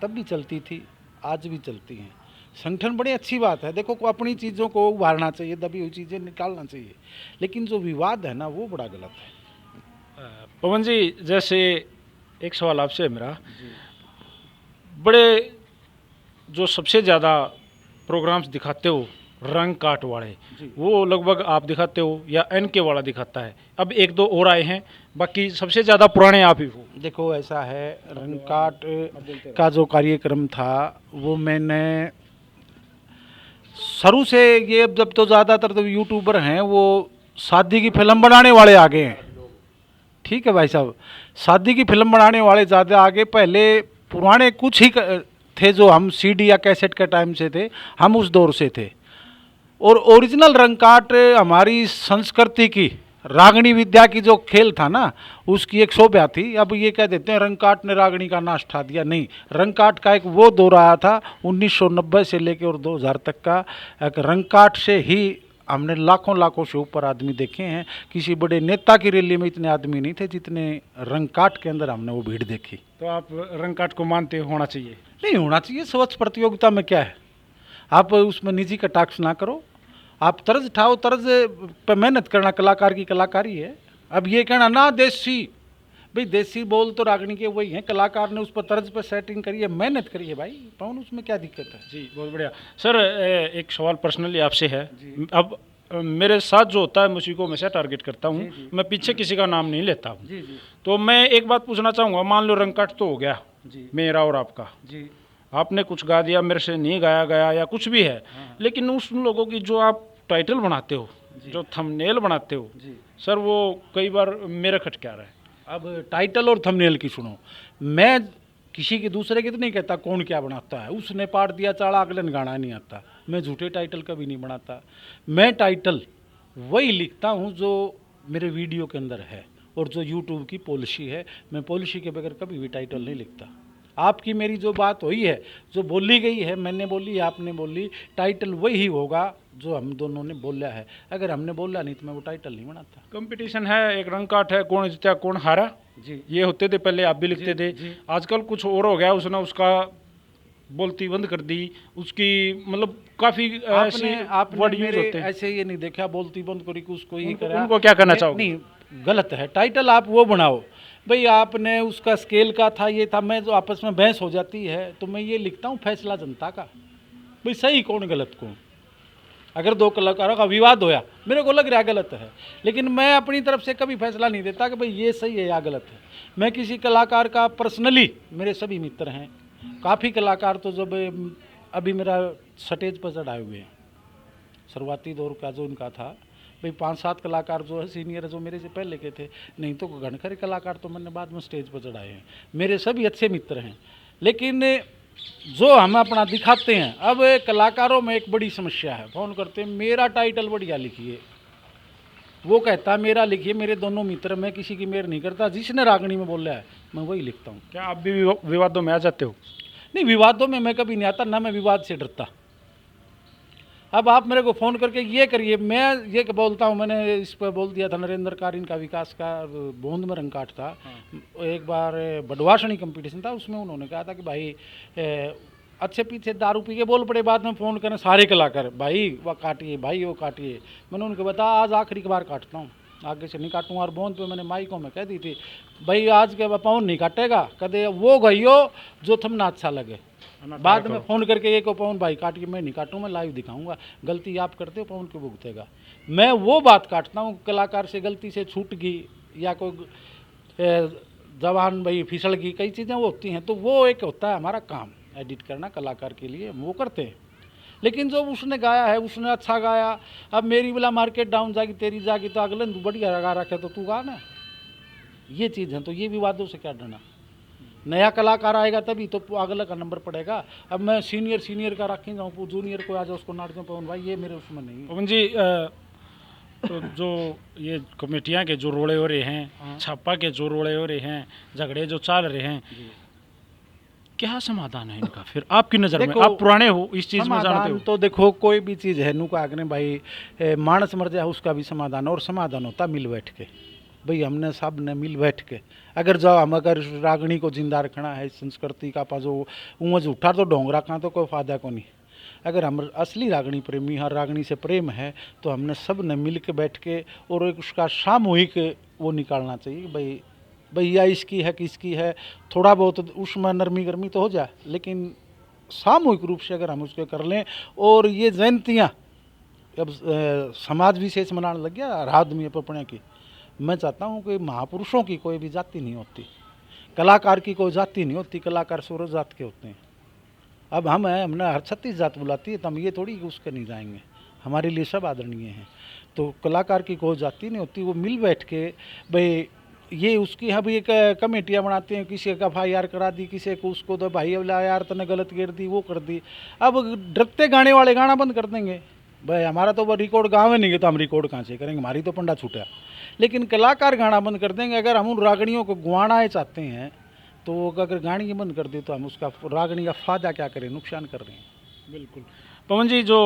[SPEAKER 6] तब भी चलती थी, आज भी चलती हैं। संगठन बड़ी अच्छी बात है। देखो, अपनी चीज़ों को उभारना चाहिए, दबी हुई चीज़ें निकालना चाहिए, लेकिन जो विवाद है ना, वो बड़ा गलत है।
[SPEAKER 1] पवन जी, जैसे एक सवाल आपसे है मेरा, बड़े जो सबसे ज़्यादा प्रोग्राम्स दिखाते हो रंग काट वाले, वो लगभग आप दिखाते हो या NK वाला दिखाता है? अब एक दो और आए हैं, बाकी सबसे ज़्यादा पुराने आप ही हो।
[SPEAKER 6] देखो, ऐसा है, रंग काट का जो कार्यक्रम था वो मैंने शुरू से, ये अब जब तो ज़्यादातर तो यूट्यूबर हैं वो शादी की फिल्म बनाने वाले आगे हैं। ठीक है भाई साहब, शादी की फिल्म बनाने वाले ज़्यादा आगे, पहले पुराने कुछ ही थे जो हम CD या कैसेट के टाइम से थे, हम उस दौर से थे। और ओरिजिनल रंगकाट हमारी संस्कृति की रागनी विद्या की जो खेल था ना, उसकी एक शोभा थी। अब ये कह देते हैं रंगकाट ने रागनी का नाश ठा दिया, नहीं। रंगकाट का एक वो दौर आया था 1990 से लेकर और 2000 तक का। एक रंगकाट से ही हमने लाखों से ऊपर आदमी देखे हैं। किसी बड़े नेता की रैली में इतने आदमी नहीं थे जितने रंगकाट के अंदर हमने वो भीड़ देखी।
[SPEAKER 1] तो आप रंगकाट को मानते होना चाहिए?
[SPEAKER 6] नहीं होना चाहिए। स्वच्छ प्रतियोगिता में क्या है, आप उसमें निजी कटाक्ष ना करो, आप तर्ज ठाओ, तर्ज पे मेहनत करना कलाकार की कलाकारी है। अब ये कहना ना देसी, भाई देसी बोल तो रागनी के वही हैं, कलाकार ने उस पर तर्ज पर सेटिंग करी है, मेहनत करी है भाई, पवन उसमें क्या दिक्कत है?
[SPEAKER 1] जी, बहुत बढ़िया। सर, एक सवाल पर्सनली आपसे है। अब मेरे साथ जो होता है मैं उसी को हमेशा टारगेट करता हूँ, मैं पीछे किसी का नाम नहीं लेता हूँ। तो मैं एक बात पूछना चाहूँगा, मान लो रंगकाट तो हो गया मेरा और आपका, आपने कुछ गा दिया, मेरे से नहीं गाया गया या कुछ भी है, लेकिन उस लोगों की जो आप टाइटल बनाते हो, जो थंबनेल बनाते हो, सर वो कई बार मेरे खटके आ रहा है।
[SPEAKER 6] अब टाइटल और थंबनेल की सुनो, मैं किसी के दूसरे की तो नहीं कहता कौन क्या बनाता है, उसने पाट दिया चाड़ा अगले ने गाना नहीं आता। मैं झूठे टाइटल कभी नहीं बनाता, मैं टाइटल वही लिखता हूँ जो मेरे वीडियो के अंदर है, और जो यूट्यूब की पॉलिसी है, मैं पॉलिसी के बगैर कभी भी टाइटल नहीं लिखता। आपकी मेरी जो बात हुई है, जो बोली गई है, मैंने बोली, आपने बोली, टाइटल वही होगा जो हम दोनों ने बोला है। अगर हमने बोला नहीं तो मैं वो टाइटल नहीं बनाता।
[SPEAKER 1] कंपटीशन है, एक रंगकाट है, कौन जीता कौन हारा,
[SPEAKER 6] जी,
[SPEAKER 1] ये होते थे पहले, आप भी लिखते थे। आजकल कुछ और हो गया, उसने उसका बोलती बंद कर दी, उसकी मतलब काफी ऐसी
[SPEAKER 6] आपने
[SPEAKER 1] वर्ड यूज
[SPEAKER 6] मेरे
[SPEAKER 1] होते हैं।
[SPEAKER 6] ऐसे ये नहीं देखा बोलती बंद करी कि उसको ये
[SPEAKER 1] उनको-
[SPEAKER 6] करा।
[SPEAKER 1] उनको क्या करना चाहोगे?
[SPEAKER 6] नहीं, गलत है। टाइटल आप वो बनाओ भाई, आपने उसका स्केल का था, ये था, मैं जो आपस में बहस हो जाती है तो मैं ये लिखता हूँ फैसला जनता का, भाई सही कौन गलत कौन। अगर दो कलाकारों का विवाद होया, मेरे को लग रहा है गलत है, लेकिन मैं अपनी तरफ से कभी फैसला नहीं देता कि भाई ये सही है या गलत है। मैं किसी कलाकार का पर्सनली, मेरे सभी मित्र हैं, काफ़ी कलाकार तो जब अभी मेरा स्टेज पर चढ़ाए हुए हैं, शुरुआती दौर का जो इनका था भाई 5-7 कलाकार जो है सीनियर जो मेरे से पहले के थे, नहीं तो घनखरे कलाकार तो मैंने बाद में स्टेज पर चढ़ाए हैं, मेरे सभी अच्छे मित्र हैं। लेकिन जो हम अपना दिखाते हैं, अब कलाकारों में एक बड़ी समस्या है, फ़ोन करते हैं मेरा टाइटल बढ़िया लिखिए, वो कहता है मेरा लिखिए, मेरे दोनों मित्र, मैं किसी की मेर नहीं करता, जिसने रागनी में बोला है मैं वही लिखता हूँ।
[SPEAKER 1] क्या आप भी विवादों में आ जाते हो?
[SPEAKER 6] नहीं, विवादों में मैं कभी नहीं आता, ना मैं विवाद से डरता। अब आप मेरे को फ़ोन करके ये करिए, मैं ये बोलता हूँ, मैंने इस पर बोल दिया था नरेंद्र कारीन का विकास का बूंद में रंगकाट था। एक बार बडवासनी कंपटीशन था, उसमें उन्होंने कहा था कि भाई अच्छे पीछे दारू पी के बोल पड़े, बाद में फ़ोन करें सारे कलाकार, भाई वो काटिए, भाई वो काटिए। मैंने उनको बताया आज आखिरी बार काटता हूँ, आगे से नहीं काटूँगा। और बूंद पे मैंने माइकों में कह दी थी भाई आज के पवन नहीं काटेगा, कदे वो गइयो जो थमना अच्छा लगे। बाद में फ़ोन करके ये को पवन भाई काटिए, मैं नहीं काटूँ, मैं लाइव दिखाऊंगा, गलती आप करते हो पवन क्यों भुगतेगा। मैं वो बात काटता हूँ, कलाकार से गलती से छूट गई या कोई जवान भाई फिसल गई, कई चीज़ें वो होती हैं, तो वो एक होता है हमारा काम एडिट करना कलाकार के लिए, हम वो करते हैं। लेकिन जो उसने गाया है उसने अच्छा गाया, अब मेरी वाला मार्केट डाउन जाएगी, तेरी जाएगी, तो अगले तू बढ़िया गा रखे तो तू गा ना, ये चीज़ है। तो ये विवादों से क्या डरना, नया कलाकार आएगा तभी तो अगला का नंबर पड़ेगा। अब मैं सीनियर का रखी जाऊँ, जूनियर को आ जाए उसको नाट दूँ पवन भाई, ये मेरे उसमें नहीं है।
[SPEAKER 1] पवन जी तो जो ये कमेटियाँ के जो रोड़े हो रहे हैं, छापा के जो रोड़े हो रहे हैं, झगड़े जो चल रहे हैं, क्या समाधान है इनका फिर आपकी नज़र में?
[SPEAKER 6] देखो,
[SPEAKER 1] आप पुराने हो इस चीज़ में, जानते
[SPEAKER 6] समाधान
[SPEAKER 1] हो।
[SPEAKER 6] तो देखो कोई भी चीज़ है, नु का आगने भाई मानस मर जाए उसका भी समाधान, और समाधान होता मिल बैठ के। भाई हमने सब ने मिल बैठ के, अगर जाओ हम अगर रागनी को जिंदा रखना है, संस्कृति का पाजो उमज उठा तो डोंगरा का तो कोई फायदा को नहीं। अगर हम असली रागनी प्रेमी, हर रागनी से प्रेम है, तो हमने सब ने मिल के बैठ के और एक उसका सामूहिक वो निकालना चाहिए। भाई भैया इसकी है किसकी है, थोड़ा बहुत उसमें नरमी गर्मी तो हो जाए, लेकिन सामूहिक रूप से अगर हम उसको कर लें। और ये जयंतियाँ अब समाज विशेष मनाने लग गया हर आदमी अपने की, मैं चाहता हूँ कि महापुरुषों की कोई भी जाति नहीं होती, कलाकार की कोई जाति नहीं होती, कलाकार सूरज जात के होते हैं। अब हम हैं, हमने हर 36 जात बुलाती है, तो हम ये थोड़ी कि उसके नहीं जाएंगे, हमारे लिए सब आदरणीय हैं। तो कलाकार की कोई जाति नहीं होती, वो मिल बैठ के भाई ये उसकी यहाँ भी एक कमेटियाँ बनाते हैं, किसी का FIR करा दी, किसी को उसको तो भाई बोला यार तने गलत गिर दी, वो कर दी। अब डरते गाने वाले गाना बंद कर देंगे, भाई हमारा तो वो रिकॉर्ड गाँव में नहीं है तो हम रिकॉर्ड कहाँ से करेंगे, हमारी तो पंडा छूटा। लेकिन कलाकार गाना बंद कर देंगे। अगर हम उन रागणियों को गुआना चाहते हैं तो अगर गाड़ी बंद कर दे तो हम उसका रागणी का फ़ायदा क्या करें, नुकसान कर रहे हैं।
[SPEAKER 1] बिल्कुल। पवन जी, जो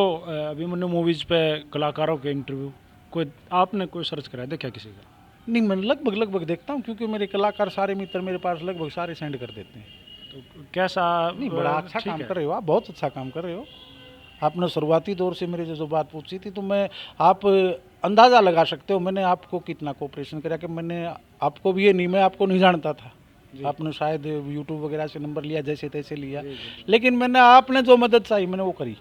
[SPEAKER 1] अभिमन्यु मूवीज़ पे कलाकारों के इंटरव्यू आपने कोई सर्च कराया, देखा किसी का?
[SPEAKER 6] नहीं, मैं लगभग देखता हूँ, क्योंकि मेरे कलाकार सारे मित्र मेरे पास लगभग सारे सेंड कर देते हैं।
[SPEAKER 1] तो कैसा?
[SPEAKER 6] नहीं, बड़ा अच्छा काम कर रहे हो आप, बहुत अच्छा काम कर रहे हो। आपने शुरुआती दौर से मेरे जो बात पूछी थी, तो मैं आप अंदाज़ा लगा सकते हो मैंने आपको कितना कोऑपरेशन करा, कि मैंने आपको भी ये नहीं, मैं आपको नहीं जानता था, आपने शायद यूट्यूब वगैरह से नंबर लिया, जैसे तैसे लिया, लेकिन मैंने आपने जो मदद चाहिए मैंने वो करी।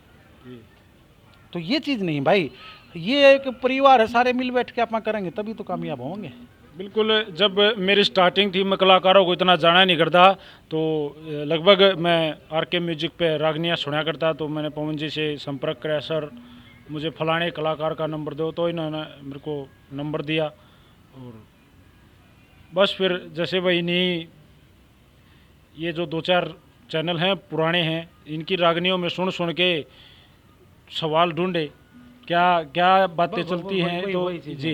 [SPEAKER 6] तो ये चीज़ नहीं भाई, ये एक परिवार है, सारे मिल बैठ के आप करेंगे तभी तो कामयाब होंगे।
[SPEAKER 1] बिल्कुल। जब मेरी स्टार्टिंग थी, मैं कलाकारों को इतना जाना नहीं करता, तो लगभग मैं RK म्यूजिक पे रागनियाँ सुना करता, तो मैंने पवन जी से संपर्क कराया, सर मुझे फलाने कलाकार का नंबर दो, तो इन्होंने मेरे को नंबर दिया, और बस फिर जैसे भाई नहीं, ये जो 2-4 चैनल हैं पुराने हैं, इनकी रागनियों में सुन के सवाल ढूंढे क्या क्या बातें चलती हैं, तो जी।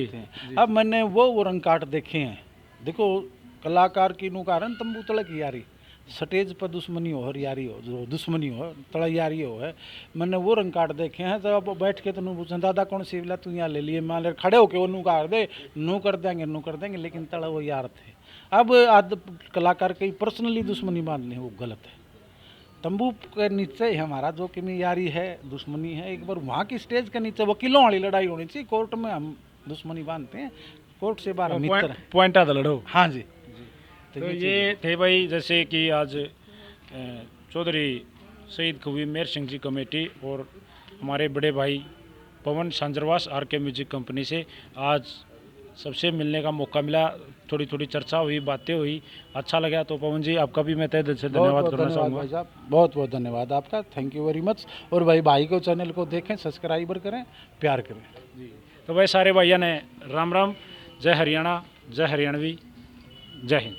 [SPEAKER 6] अब मैंने वो रंग काट देखे हैं। देखो कलाकार की नु कारण तंबू तड़क यारी, स्टेज पर दुश्मनी हो, यारी हो, जो दुश्मनी हो तड़ा यारी हो है, मैंने वो रंग काट देखे हैं। तो अब बैठ के तो नू पूछे दादा कौन सी बोला तू यहाँ ले लिए, मान ले खड़े होके वो नू काट दे, नू कर देंगे, लेकिन तड़ा वो यार थे। अब कलाकार की पर्सनली दुश्मनी मान लें वो गलत है। तंबू के नीचे ही हमारा जो कि यारी है, दुश्मनी है, एक बार वहाँ की स्टेज के नीचे वकीलों वाली लड़ाई होनी चाहिए। कोर्ट में हम दुश्मनी बांधते हैं, कोर्ट से बाहर मित्र हैं।
[SPEAKER 1] पॉइंट आधा लड़ो।
[SPEAKER 6] हाँ जी।
[SPEAKER 1] तो ये थे भाई, जैसे कि आज चौधरी शहीद कवि मेहर सिंह जी कमेटी और हमारे बड़े भाई पवन सांजरवास आर.के. म्यूजिक कंपनी से आज सबसे मिलने का मौका मिला, थोड़ी थोड़ी चर्चा हुई, बातें हुई, अच्छा लगा। तो पवन जी आपका भी मैं तहे दिल से धन्यवाद करना चाहूँगा।
[SPEAKER 6] भाई साहब, बहुत बहुत धन्यवाद आपका, थैंक यू वेरी मच। और भाई को चैनल को देखें, सब्सक्राइबर करें, प्यार करें।
[SPEAKER 1] तो भाई सारे भाइयों ने राम राम, जय हरियाणा, जय हरियाणवी, जय हिंद।